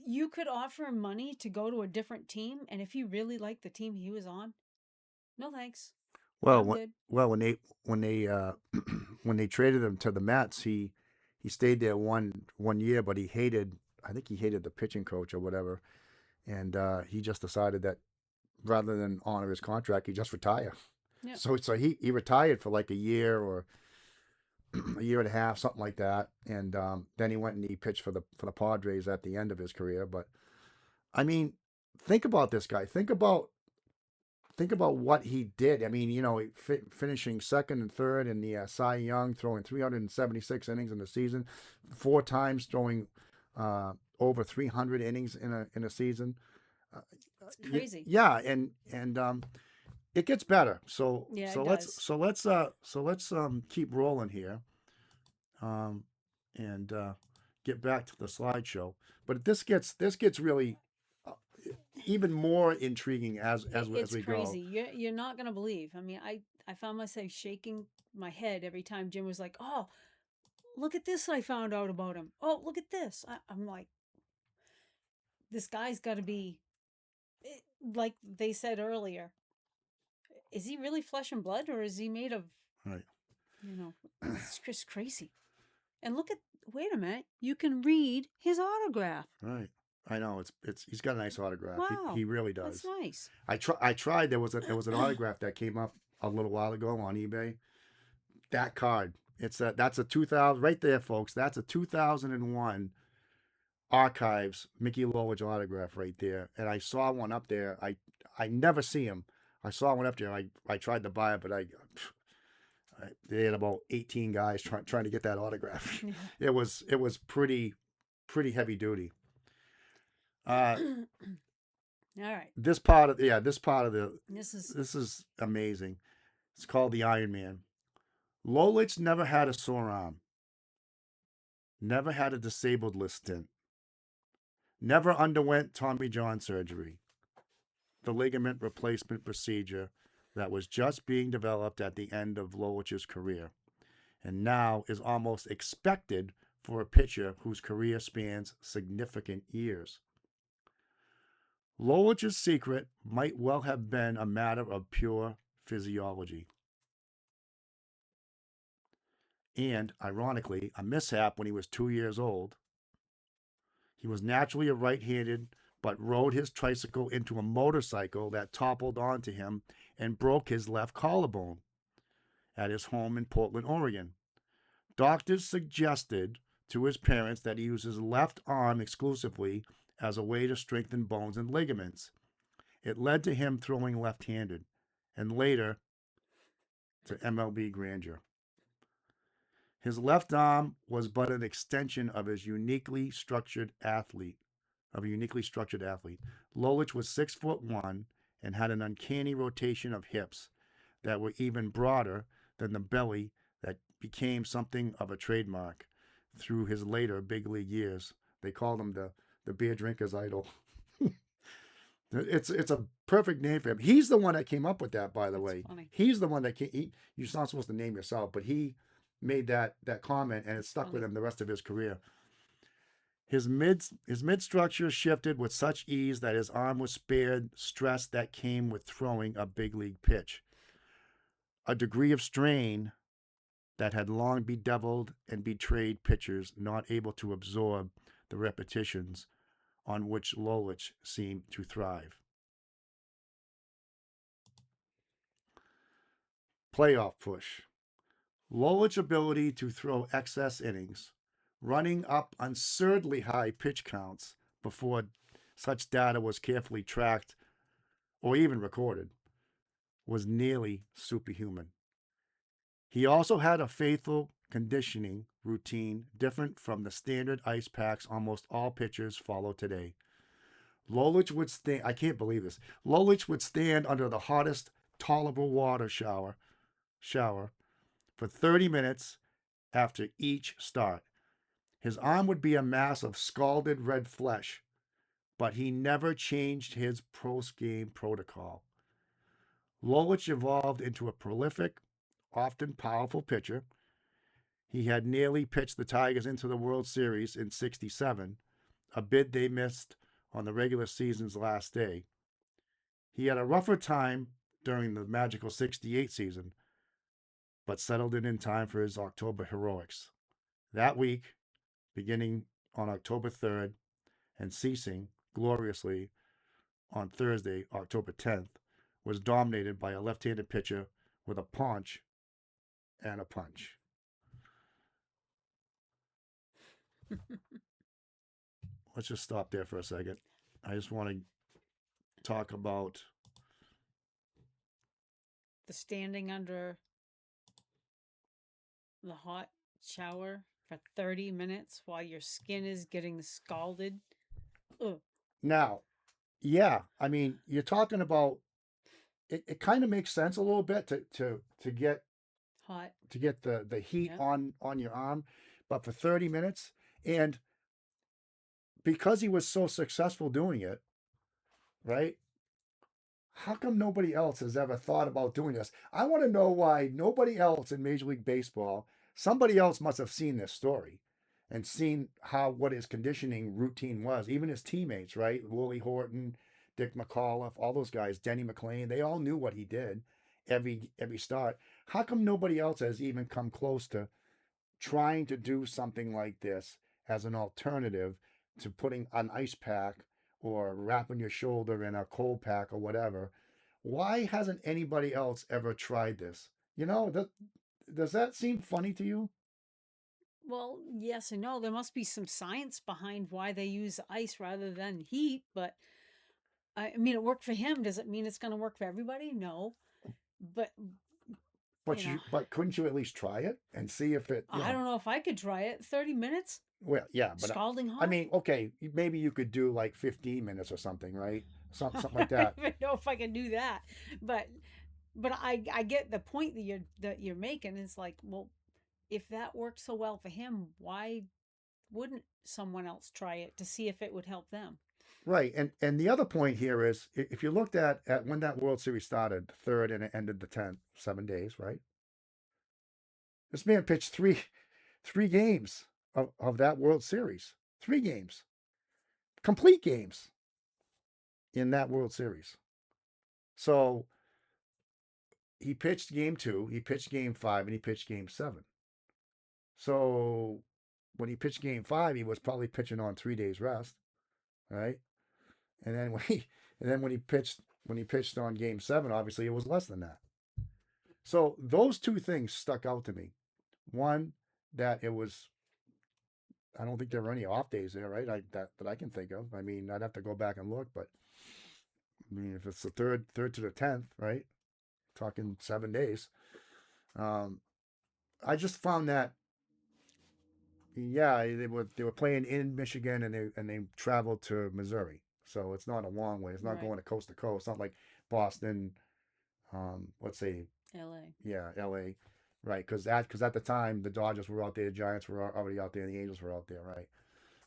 you could offer him money to go to a different team, and if he really liked the team he was on, no thanks. Well, I'm good. when they when they traded him to the Mets, he stayed there one year, but I think he hated the pitching coach or whatever, and he just decided that rather than honor his contract, he just retire. Yeah. So he retired for like a year or a year and a half, something like that, and then he went and he pitched for the Padres at the end of his career. But I mean, think about this guy. Think about what he did. I mean, finishing second and third in the Cy Young, throwing 376 innings in the season, 4 times throwing over 300 innings in a season. It's crazy. Yeah, and it gets better. So Yeah, so it let's does. so let's keep rolling here, and get back to the slideshow. But this gets really even more intriguing as we crazy. go. You're not gonna believe. I mean, I found myself shaking my head every time Jim was like, "Oh, look at this! I found out about him. Oh, look at this!" I'm like, this guy's got to be, like they said earlier. Is he really flesh and blood, or is he made of? Right. It's just crazy. And wait a minute, you can read his autograph. Right. I know he's got a nice autograph. Wow, He really does. That's nice. I tried. There was an autograph that came up a little while ago on eBay. That card. That's a 2000 right there, folks. That's a 2001 archives Mickey Lolich autograph right there, and I saw one up there. I never see him. I saw one up there. I tried to buy it, but they had about 18 guys trying to get that autograph. Yeah. It was pretty heavy duty. Uh, All right. this part of this part of the This is this is amazing. It's called the Iron Man. Lolich never had a sore arm, never had a disabled list stint, never underwent Tommy John surgery, the ligament replacement procedure that was just being developed at the end of Lolich's career, and now is almost expected for a pitcher whose career spans significant years. Lolich's secret might well have been a matter of pure physiology. And, ironically, a mishap when he was 2 years old. He was naturally a right handed, but rode his tricycle into a motorcycle that toppled onto him and broke his left collarbone at his home in Portland, Oregon. Doctors suggested to his parents that he use his left arm exclusively as a way to strengthen bones and ligaments. It led to him throwing left handed and later to MLB grandeur. His left arm was but an extension of his uniquely structured athlete. Lolich was 6'1" and had an uncanny rotation of hips that were even broader than the belly that became something of a trademark through his later big league years. They called him the beer drinker's idol. It's a perfect name for him. He's the one that came up with that, by the that's way. funny. He's the one that you're not supposed to name yourself, but he made that comment, and it stuck with Funny. him the rest of his career. His mid structure shifted with such ease that his arm was spared stress that came with throwing a big league pitch. A degree of strain that had long bedeviled and betrayed pitchers not able to absorb the repetitions on which Lolich seemed to thrive. Playoff push. Lolich's ability to throw excess innings, running up absurdly high pitch counts before such data was carefully tracked or even recorded, was nearly superhuman. He also had a faithful conditioning routine different from the standard ice packs almost all pitchers follow today. Lolich would stand, I can't believe this, Lolich would stand under the hottest tolerable water shower for 30 minutes after each start. His arm would be a mass of scalded red flesh, but he never changed his post-game protocol. Lolich evolved into a prolific, often powerful pitcher. He had nearly pitched the Tigers into the World Series in '67, a bid they missed on the regular season's last day. He had a rougher time during the magical '68 season, but settled in time for his October heroics. That week, beginning on October 3rd and ceasing gloriously on Thursday, October 10th, was dominated by a left handed pitcher with a paunch and a punch. Let's just stop there for a second. I just want to talk about The standing under the hot shower for 30 minutes while your skin is getting scalded. Ugh. now. Yeah, I mean, you're talking about it kind of makes sense a little bit to get Hot. the heat Yeah. on your arm, but for 30 minutes, and because he was so successful doing it, right? How come nobody else has ever thought about doing this? I want to know why nobody else in Major League Baseball, somebody else must have seen this story and seen what his conditioning routine was. Even his teammates, right? Willie Horton, Dick McAuliffe, all those guys, Denny McLain, they all knew what he did every start. How come nobody else has even come close to trying to do something like this as an alternative to putting an ice pack or wrapping your shoulder in a cold pack or whatever? Why hasn't anybody else ever tried this? Does that seem funny to you? Well, yes and no. There must be some science behind why they use ice rather than heat, but I mean, it worked for him. Does it mean it's going to work for everybody? No. But, you know, But couldn't you at least try it and see if it, I don't know if I could try it. 30 minutes? well, yeah, but Scalding I hot? mean, okay, maybe you could do like 15 minutes or something, right? Something I like don't that. even know if I can do that. But I get the point that you're making. It's like, well, if that worked so well for him, why wouldn't someone else try it to see if it would help them? Right. And the other point here is if you looked at when that World Series started, the third and it ended the 10th, 7 days, right? This man pitched three games of that World Series. 3 games. Complete games in that World Series. So he pitched game 2, he pitched game 5, and he pitched game 7. So when he pitched game 5, he was probably pitching on 3 days rest, right? And then when he pitched on game 7, obviously it was less than that. So those two things stuck out to me. One, that it was, I don't think there were any off days there, right? That I can think of. I mean, I'd have to go back and look, but I mean, if it's the third to the 10th, right? Talking 7 days. Um, I just found that, yeah, they were playing in Michigan and they traveled to Missouri, so it's not a long way. It's not Right. going to coast. It's not like Boston. Let's say, LA. yeah, L.A. Right? Because at the time the Dodgers were out there, the Giants were already out there, and the Angels were out there, right?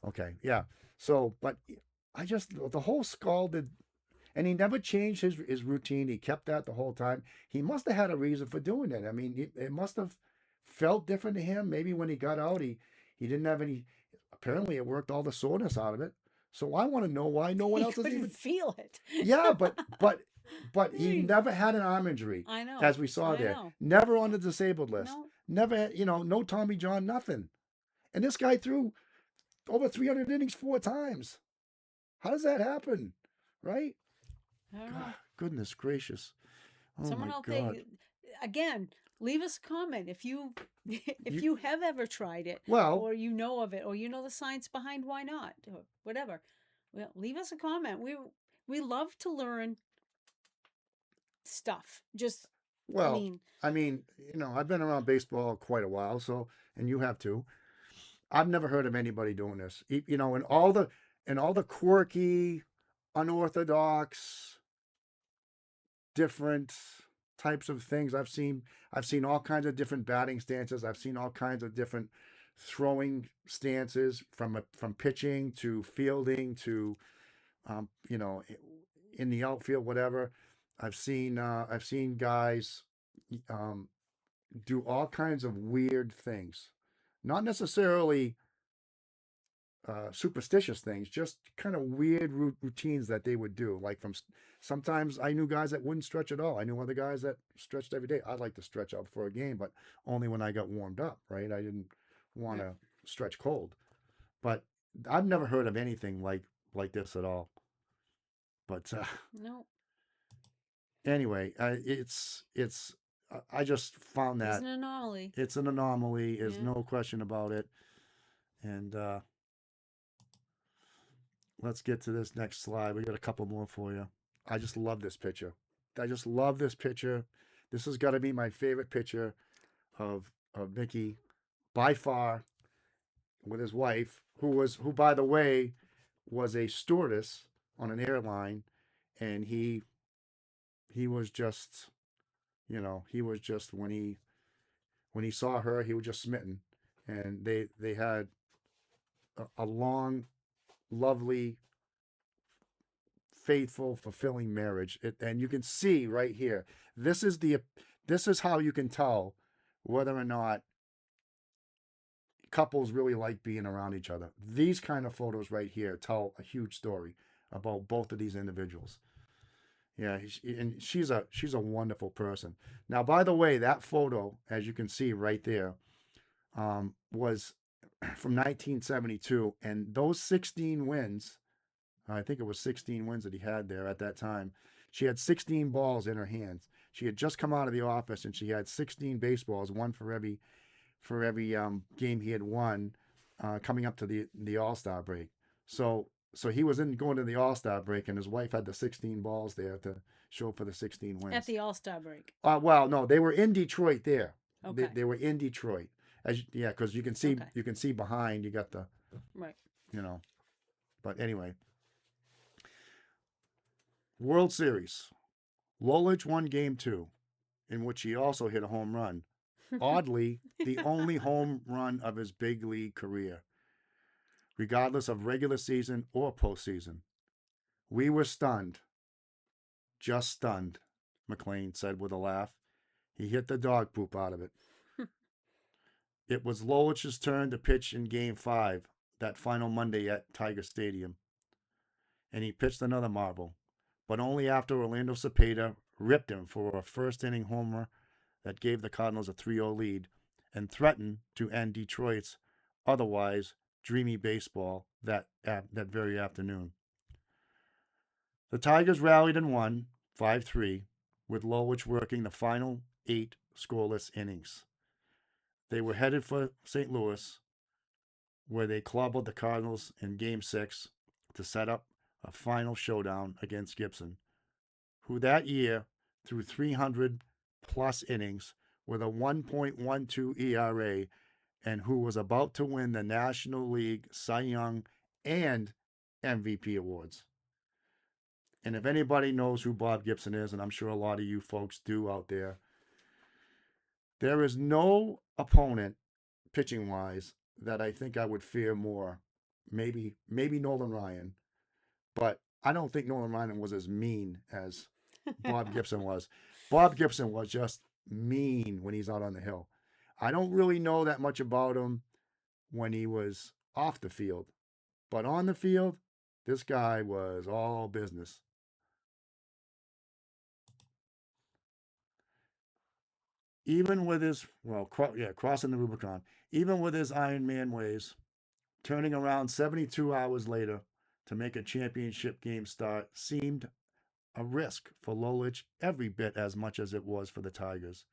Okay, yeah. So, but I just the whole scalded, and he never changed his routine. He kept that the whole time. He must have had a reason for doing it. I mean, it must have felt different to him. Maybe when he got out, he didn't have any. Apparently, it worked all the soreness out of it. So I want to know why no one He else has couldn't even. feel it. Yeah, but he Hey, never had an arm injury, I know. as we saw I there. know. Never on the disabled list. No, Never, no Tommy John, nothing. And this guy threw over 300 innings 4 times. How does that happen? Right? I don't God, know. goodness gracious. Oh Someone my out there, God. again, leave us a comment if you if You you have ever tried it, well, or you know of it, or you know the science behind why not, or whatever. Well, leave us a comment. We love to learn stuff. Just, I well, mean, I mean, I've been around baseball quite a while, so and you have too. I've never heard of anybody doing this. And all the quirky, unorthodox, different types of things I've seen all kinds of different batting stances. I've seen all kinds of different throwing stances from pitching to fielding to um, you know in the outfield, whatever. I've seen guys um, do all kinds of weird things, not necessarily superstitious things, just kind of weird routines that they would do. Like sometimes I knew guys that wouldn't stretch at all. I knew other guys that stretched every day. I'd like to stretch out before a game, but only when I got warmed up, right? I didn't want right. to stretch cold. But I've never heard of anything like this at all. But No, anyway, I just found he's that an anomaly. it's an anomaly. There's Yeah. no question about it. And let's get to this next slide. We got a couple more for you. I just love this picture. I just love this picture. This has got to be my favorite picture of Mickey by far, with his wife, who by the way was a stewardess on an airline, and he was just, he was just when he saw her, he was just smitten, and they had a long, lovely, faithful, fulfilling marriage. And you can see right here, this is the this is how you can tell whether or not couples really like being around each other. These kind of photos right here tell a huge story about both of these individuals. Yeah, and she's a wonderful person. Now, by the way, that photo, as you can see right there, was from 1972, and those 16 wins, I think it was 16 wins that he had there at that time. She had 16 balls in her hands. She had just come out of the office and she had 16 baseballs, one for every for every game he had won coming up to the All-Star break. So he was in going to the All-Star break, and his wife had the 16 balls there to show for the 16 wins. At the All-Star break. Well, no, they were in Detroit there. Okay. They were in Detroit. Yeah, because you can see behind. You got the right. But anyway, World Series. Lolich won Game 2, in which he also hit a home run. Oddly, the only home run of his big league career, regardless of regular season or postseason. We were stunned. Just stunned, McLean said with a laugh. He hit the dog poop out of it. It was Lolich's turn to pitch in Game 5, that final Monday at Tiger Stadium. And he pitched another marvel, but only after Orlando Cepeda ripped him for a first-inning homer that gave the Cardinals a 3-0 lead and threatened to end Detroit's otherwise dreamy baseball that very afternoon. The Tigers rallied and won 5-3, with Lolich working the final 8 scoreless innings. They were headed for St. Louis, where they clobbered the Cardinals in Game 6 to set up a final showdown against Gibson, who that year threw 300-plus innings with a 1.12 ERA and who was about to win the National League Cy Young and MVP awards. And if anybody knows who Bob Gibson is, and I'm sure a lot of you folks do out there, there is no opponent, pitching-wise, that I think I would fear more. Maybe Nolan Ryan, but I don't think Nolan Ryan was as mean as Bob Gibson was. Bob Gibson was just mean when he's out on the hill. I don't really know that much about him when he was off the field, but on the field, this guy was all business. Even with his, crossing the Rubicon, even with his Iron Man ways, turning around 72 hours later to make a championship game start seemed a risk for Lolich every bit as much as it was for the Tigers.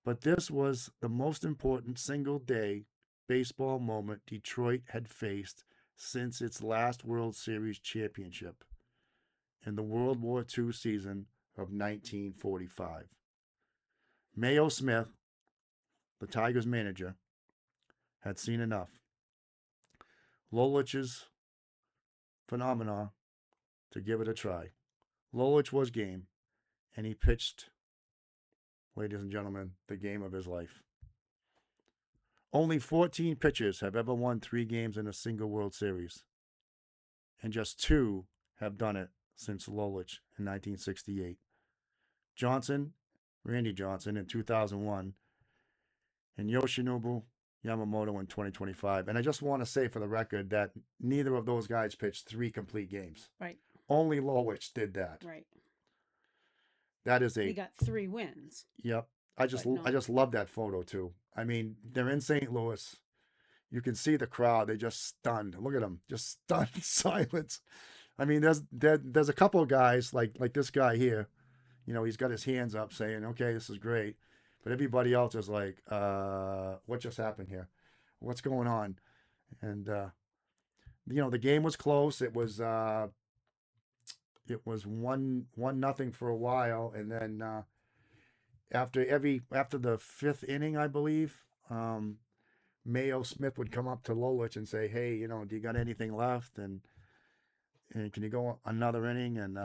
But this was the most important single-day baseball moment Detroit had faced since its last World Series championship in the World War II season of 1945. Mayo Smith, the Tigers manager, had seen enough. Lolich's phenomena to give it a try. Lolich was game, and he pitched, ladies and gentlemen, the game of his life. Only 14 pitchers have ever won 3 games in a single World Series, and just 2 have done it since Lolich in 1968. Randy Johnson in 2001, and Yoshinobu Yamamoto in 2025. And I just want to say for the record that neither of those guys pitched 3 complete games. Right. Only Lolich did that. Right. That is He got 3 wins. Yep. I just love that photo too. I mean, they're in St. Louis. You can see the crowd. They just stunned. Look at them, just stunned silence. I mean, there's a couple of guys like this guy here. He's got his hands up saying, "Okay, this is great," but everybody else is like, "What just happened here? What's going on?" And the game was close. It was 1-0 for a while, and then after the 5th inning, I believe, Mayo Smith would come up to Lolich and say, "Hey, do you got anything left? And can you go another inning?" And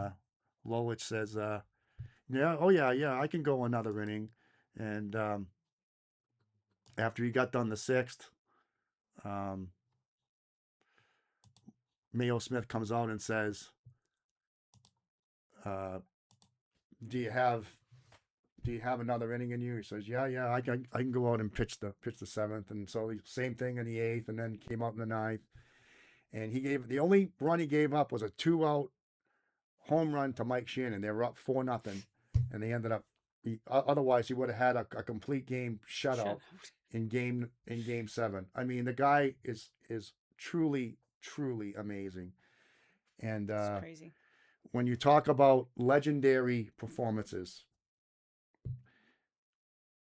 Lolich says, "Yeah, oh yeah, I can go another inning." And after he got done the 6th, Mayo Smith comes out and says, "Do you have another inning in you?" He says, "Yeah, I can go out and pitch the 7th." And so same thing in the 8th, and then came out in the 9th. And the only run he gave up was a 2-out home run to Mike Shannon. They were up 4-0, and they ended up. Otherwise, he would have had a complete game shutout in game 7. I mean, the guy is truly amazing. And it's crazy. When you talk about legendary performances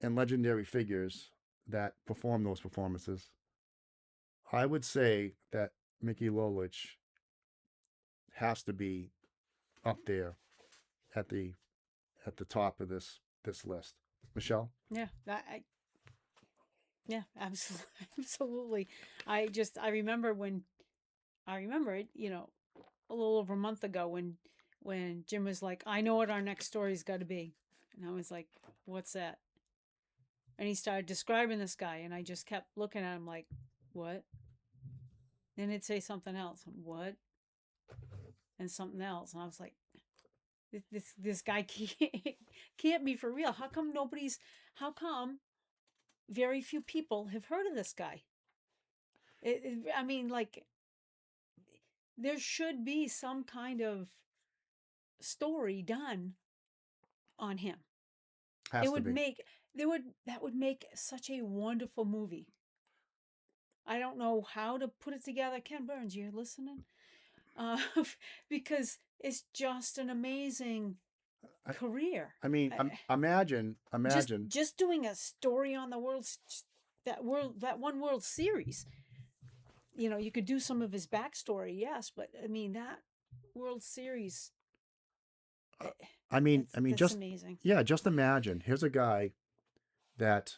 and legendary figures, that perform those performances, I would say that Mickey Lolich has to be up there at the top of this list. Michelle? Yeah, yeah, absolutely, absolutely. I remember when I remember it, a little over a month ago when Jim was like, "I know what our next story's got to be," and I was like, "What's that?" And he started describing this guy, and I just kept looking at him like, "What?" Then he'd say something else, "What?" and something else, and I was like, "This guy can't be for real. How come nobody's? How come very few people have heard of this guy?" I mean, like, there should be some kind of story done on him. It Has to would be. make that would make such a wonderful movie. I don't know how to put it together. Ken Burns, you're listening, uh, because it's just an amazing I, career. I mean, imagine, imagine. Just doing a story on the that one World Series. You could do some of his backstory, yes, but I mean that World Series, uh, eh, that's just amazing. yeah, just imagine. Here's a guy that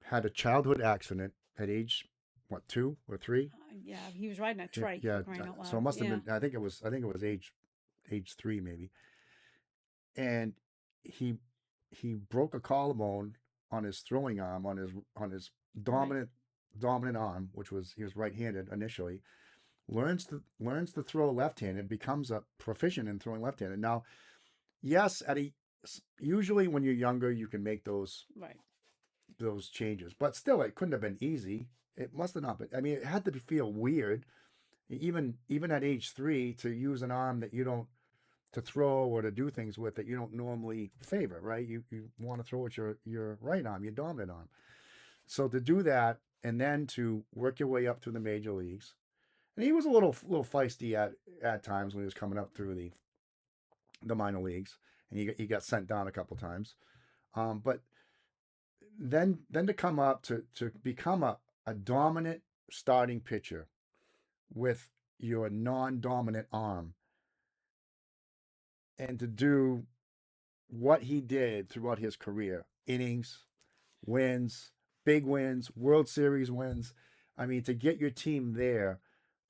had a childhood accident at age what 2 or 3? Yeah, he was riding a Yeah, trike yeah. for crying out So it loud. must have Yeah, been. I think it was age 3 maybe, and he he broke a collarbone on his throwing arm on his right. dominant arm, which was he was right-handed initially. Learns to throw left-handed, becomes a proficient in throwing left-handed. Now, yes, usually when you're younger, you can make Right. those changes, but still, it couldn't have been easy. It must have not been. I mean, it had to feel weird, even at age 3, to use an arm that you don't to throw or to do things with that you don't normally favor, right? You want to throw with your right arm, your dominant arm. So to do that and then to work your way up to the major leagues, and he was a little feisty at times when he was coming up through the minor leagues, and he got sent down a couple times. But then to come up to become a dominant starting pitcher with your non-dominant arm, and to do what he did throughout his career, innings, wins, big wins, World Series wins. I mean, to get your team there,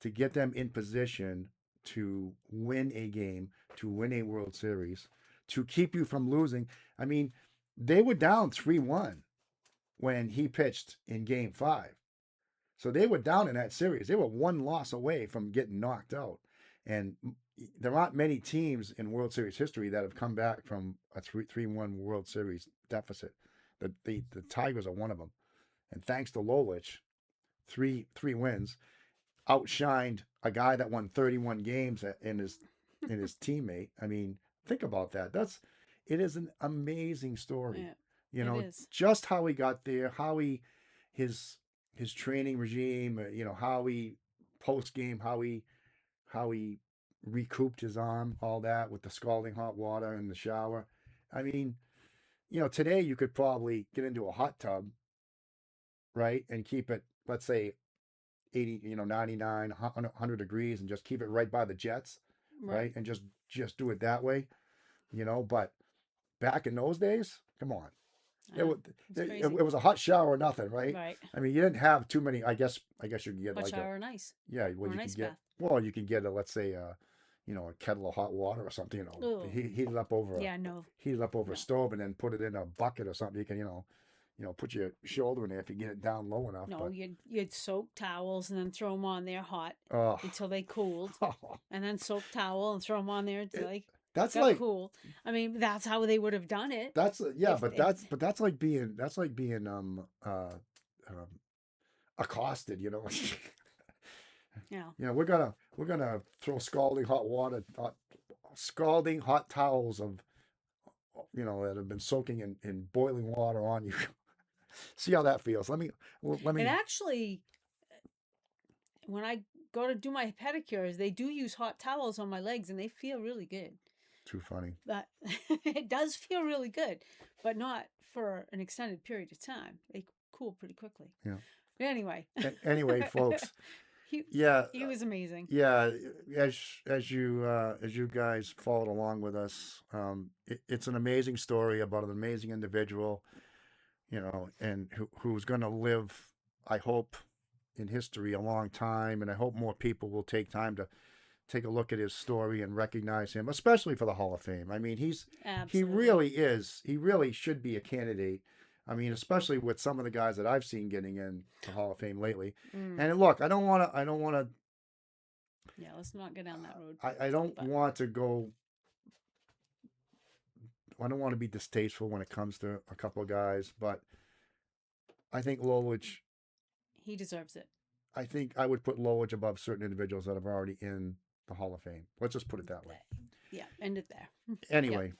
to get them in position to win a game, to win a World Series, to keep you from losing. I mean, they were down 3-1 when he pitched in game 5. So they were down in that series. They were one loss away from getting knocked out. And there aren't many teams in World Series history that have come back from a 3-1 World Series deficit. The Tigers are one of them. And thanks to Lolich, three wins, outshined a guy that won 31 games in his teammate. I mean, think about that. It is an amazing story. Yeah, it is. Just how he got there, his his training regime, how he post game, how he recouped his arm, all that with the scalding hot water in the shower. I mean, today you could probably get into a hot tub, right, and keep it, let's say, 80, 99, 100 degrees, and just keep it right by the jets, Right. right, and just do it that way, But back in those days, come on, it Yeah, was it's crazy. it was a hot shower or nothing, right? Right. I mean, you didn't have too many. I guess you could get Hot like a shower and ice yeah. Well, or you an could ice get bath. you could get a, let's say, a kettle of hot water or something. Oh, Heat it up over yeah, no, a no. stove, and then put it in a bucket or something. You can put your shoulder in there if you get it down low enough. No, But you'd soak towels and then throw them on there hot oh, until they cooled, and then soak towel and throw them on there until it, they that's got like cool. I mean, that's how they would have done it. yeah, If but if that's like being um accosted. yeah, We're gonna throw scalding hot towels of that have been soaking in boiling water on you. See how that feels. Let it me. actually when I go to do my pedicures, they do use hot towels on my legs, and they feel really good. Too funny. But it does feel really good, but not for an extended period of time. They cool pretty quickly. Yeah. But anyway. Anyway, folks. he Yeah. he was amazing. Yeah. As you guys followed along with us, it's an amazing story about an amazing individual, and who's going to live, I hope, in history a long time, and I hope more people will take time to take a look at his story and recognize him, especially for the Hall of Fame. I mean, he Absolutely. he really should be a candidate. I mean, especially with some of the guys that I've seen getting in the Hall of Fame lately. And look, I don't want to, Yeah, let's not go down that road. I don't want to go, I don't want to be distasteful when it comes to a couple of guys, but I think Lolich, He deserves it. I think I would put Lolich above certain individuals that are already in the Hall of Fame. Let's just put it that way. Yeah, end it there. Anyway,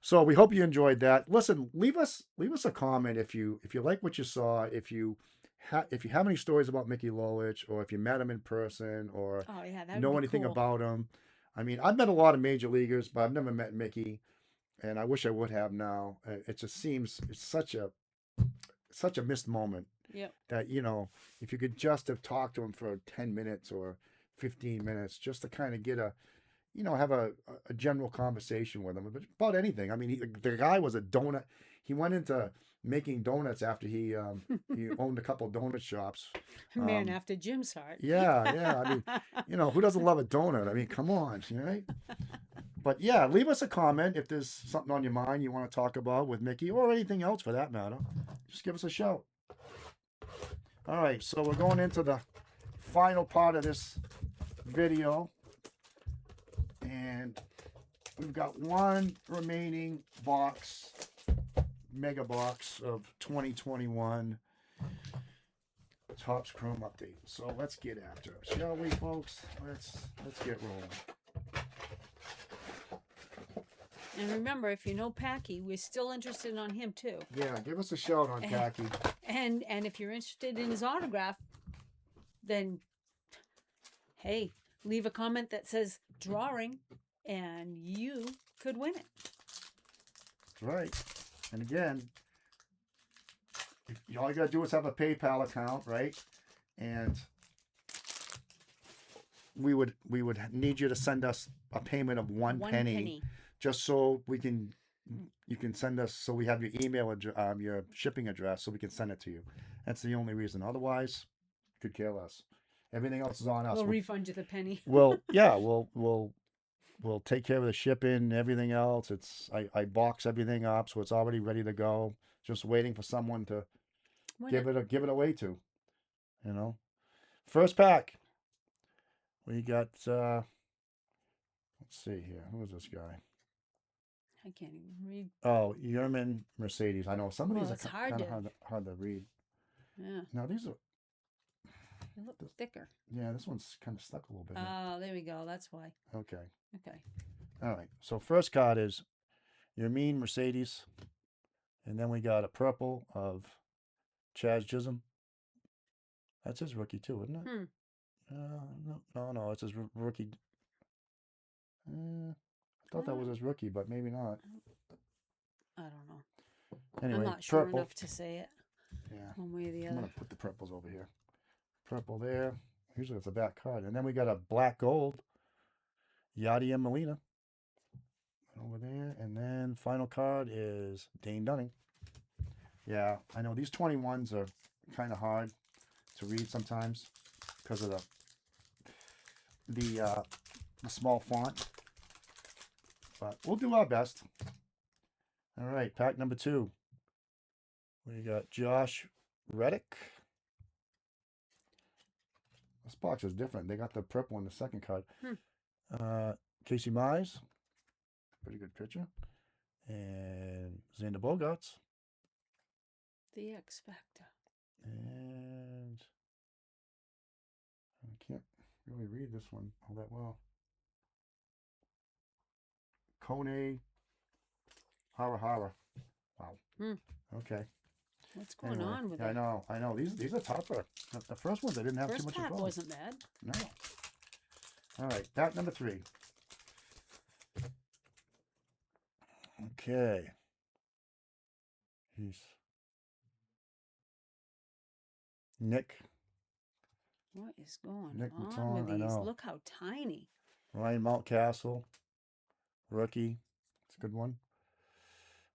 so we hope you enjoyed that. Listen, leave us a comment if you like what you saw, if you have any stories about Mickey Lolich, or if you met him in person, or Oh yeah, that know would be anything cool. about him. I mean, I've met a lot of major leaguers, but I've never met Mickey, and I wish I would have now. It just seems it's such a missed moment. Yep. That if you could just have talked to him for 10 minutes or 15 minutes, just to kind of get have a general conversation with him about anything. I mean, the guy was a donut. He went into making donuts after he owned a couple of donut shops. Man after Jim's heart. Yeah. I mean, who doesn't love a donut? I mean, come on, right? But yeah, leave us a comment if there's something on your mind you want to talk about with Mickey, or anything else for that matter. Just give us a shout. All right, so we're going into the final part of this video, and we've got one remaining mega box of 2021 Topps Chrome update. So let's get after it, shall we, folks? Let's get rolling. And remember, if you know Packy, we're still interested on him too. Yeah, give us a shout on Packy. And if you're interested in his autograph, then hey, leave a comment that says drawing, and you could win it. Right. And again, all you gotta do is have a PayPal account, right? And we would need you to send us a payment of one penny, just so you can send us, so we have your email address, your shipping address, so we can send it to you. That's the only reason. Otherwise, could care less. Everything else is on us. We'll refund you the penny. We'll take care of the shipping, everything else. I box everything up, so it's already ready to go. Just waiting for someone to give it away to. First pack. We got let's see here. Who is this guy? I can't even read. Oh, Yerman Mercedes. I know some of these are hard to read. Yeah. Now these are. They look thicker. Yeah, this one's kind of stuck a little bit. Oh, there we go. That's why. Okay. All right. So first card is Yermin Mercedes, and then we got a purple of Chaz Chisholm. That's his rookie too, isn't it? No, it's his rookie. I thought that was his rookie, but maybe not. I don't know. Anyway, I'm not sure purple. enough to say it. Yeah. One way or the other. I'm gonna put the purples over here. Purple there. Usually it's a back card, and then we got a black gold. Yadier Molina over there, and then final card is Dane Dunning. Yeah, I know these 21s are kind of hard to read sometimes because of the small font, but we'll do our best. All right, pack number 2. We got Josh Reddick. This box is different. They got the purple in the second card. Casey Mize, pretty good pitcher, and Xander Bogaerts. The X Factor. And I can't really read this one all that well. Kone Harahara. Wow. Okay. What's going on with it? I know. These are tougher. The first ones I didn't have too much involved. First pack wasn't bad. No. All right, pack number 3. Okay. Jeez. Nick. What is going Nick on Maton, with I these? know. Look how tiny. Ryan Mountcastle, rookie. It's a good one.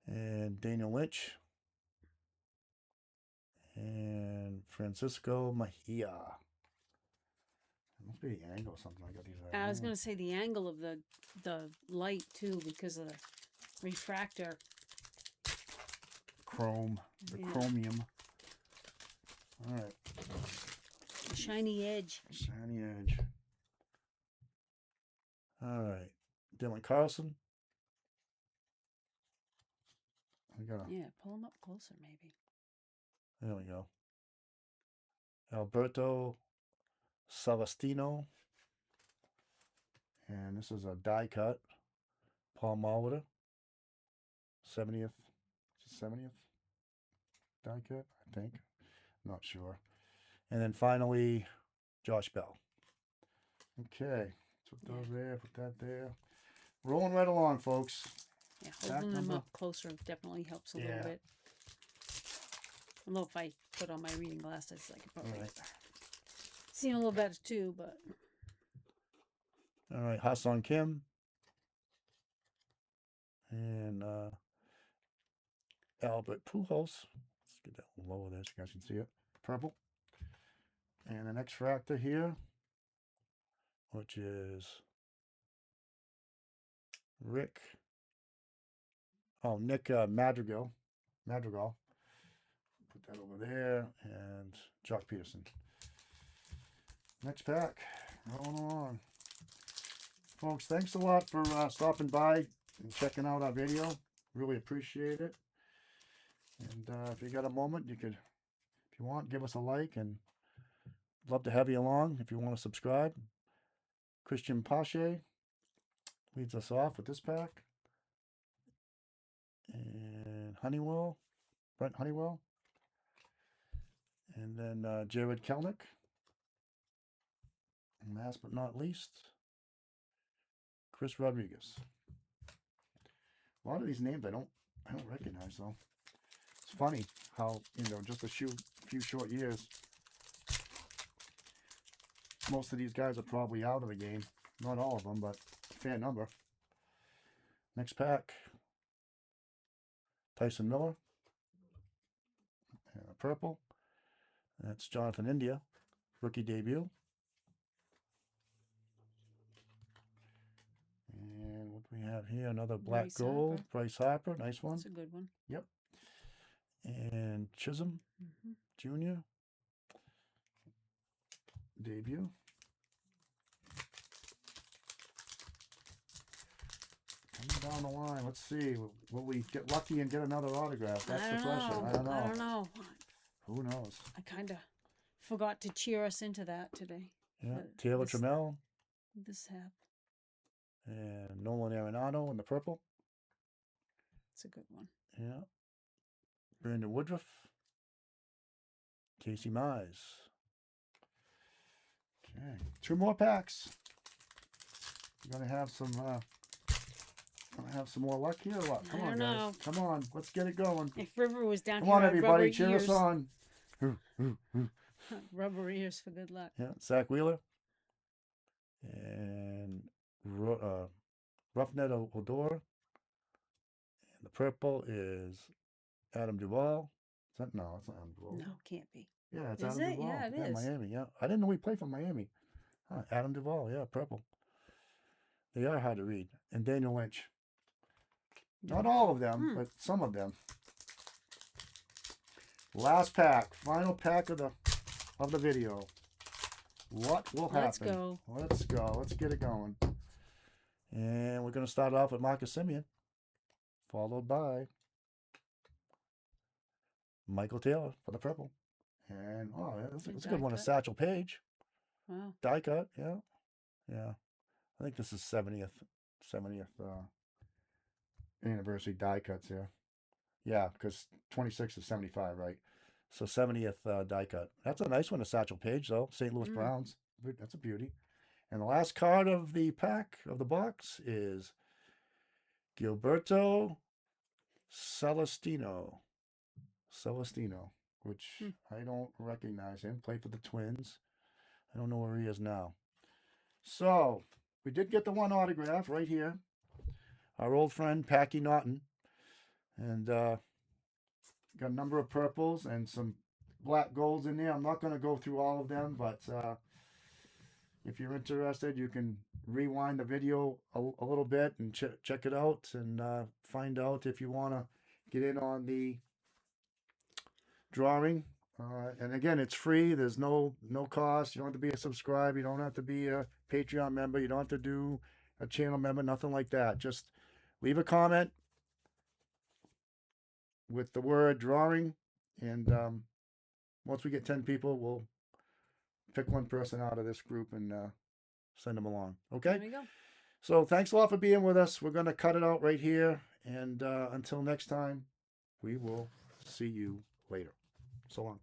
And Daniel Lynch. And Francisco Mejia. It must be the angle or something. I got these. I was going to say the angle of the light too, because of the refractor. Chrome, the Yeah. chromium. All right. Shiny edge. Shiny edge. All right. Dylan Carlson. We got Yeah, pull him up closer, maybe. There we go. Alberto Celestino. And this is a die cut. Paul Molitor. 70th. 70th die cut, I think. Not sure. And then finally, Josh Bell. Okay. Put those there. Put that there. Rolling right along, folks. Yeah, Pack holding them number- up closer definitely helps a Yeah. little bit. Although if I put on my reading glasses, I could All probably right. see a little better too, but All right. Ha-Sung Kim. And Albert Pujols. Let's get that one lower there so you guys can see it. Purple. And an X-Fractor here, which is Nick Madrigal. Put that over there. And Jock Peterson. Next pack. Rolling along. Folks, thanks a lot for stopping by and checking out our video. Really appreciate it. And if you got a moment, you could, if you want, give us a like, and love to have you along if you want to subscribe. Christian Pache leads us off with this pack. And Honeywell, Brent Honeywell. And then Jared Kelnick. And last but not least, Chris Rodriguez. A lot of these names I don't recognize though. It's funny how, just a few short years, most of these guys are probably out of the game. Not all of them, but a fair number. Next pack. Tyson Miller. And a purple. That's Jonathan India. Rookie debut. And what do we have here? Another black Bryce gold. Harper. Bryce Harper. Nice one. that's a good one. Yep. And Chisholm Jr. Debut. Coming down the line. Let's see. Will we get lucky and get another autograph? That's the question. I don't know. I don't know. Who knows? I kind of forgot to cheer us into that today. Yeah. But Taylor this- Trammell This hap. and Nolan Arenado in the purple. It's a good one. Yeah. Brandon Woodruff. Casey Mize. Okay. 2 more packs. We're gonna have some more luck here or what? Come I on, don't guys. know. Come on. Let's get it going. If River was down Come here, on, I'd everybody. rubber Cheer ears. us on. Rubber ears for good luck. Yeah. Zach Wheeler. And Roughnet Odor. And the purple is Adam Duvall. No, it's not Adam Duvall. No, can't be. Yeah, it's Is Adam it? Duvall. Yeah, it is. Miami, yeah. I didn't know he played for Miami. Huh, Adam Duvall, yeah, purple. They are hard to read. And Daniel Lynch. Not all of them, but some of them. Last pack. Final pack of the video. What will happen? Let's go. Let's go. Let's get it going. And we're going to start off with Marcus Semien, followed by Michael Taylor for the purple. And, that's a good one. A Die cut. Satchel Paige. Wow. Die cut, yeah. Yeah. I think this is 70th anniversary die cuts here. Yeah, because 26 is 75, right? So 70th die cut. That's a nice one, a Satchel Paige, though. St. Louis Browns. That's a beauty. And the last card of the pack, of the box, is Gilberto Celestino. which I don't recognize him. Played for the Twins. I don't know where he is now. So we did get the one autograph right here. Our old friend Packy Naughton. And got a number of purples and some black golds in there. I'm not going to go through all of them, but if you're interested, you can rewind the video a little bit and check it out and find out if you want to get in on the drawing. And again, it's free. There's no cost. You don't have to be a subscriber. You don't have to be a Patreon member. You don't have to do a channel member. Nothing like that. Just leave a comment with the word drawing, and once we get 10 people, we'll pick one person out of this group and send them along. Okay? There you go. So thanks a lot for being with us. We're going to cut it out right here, and until next time, we will see you later. So long.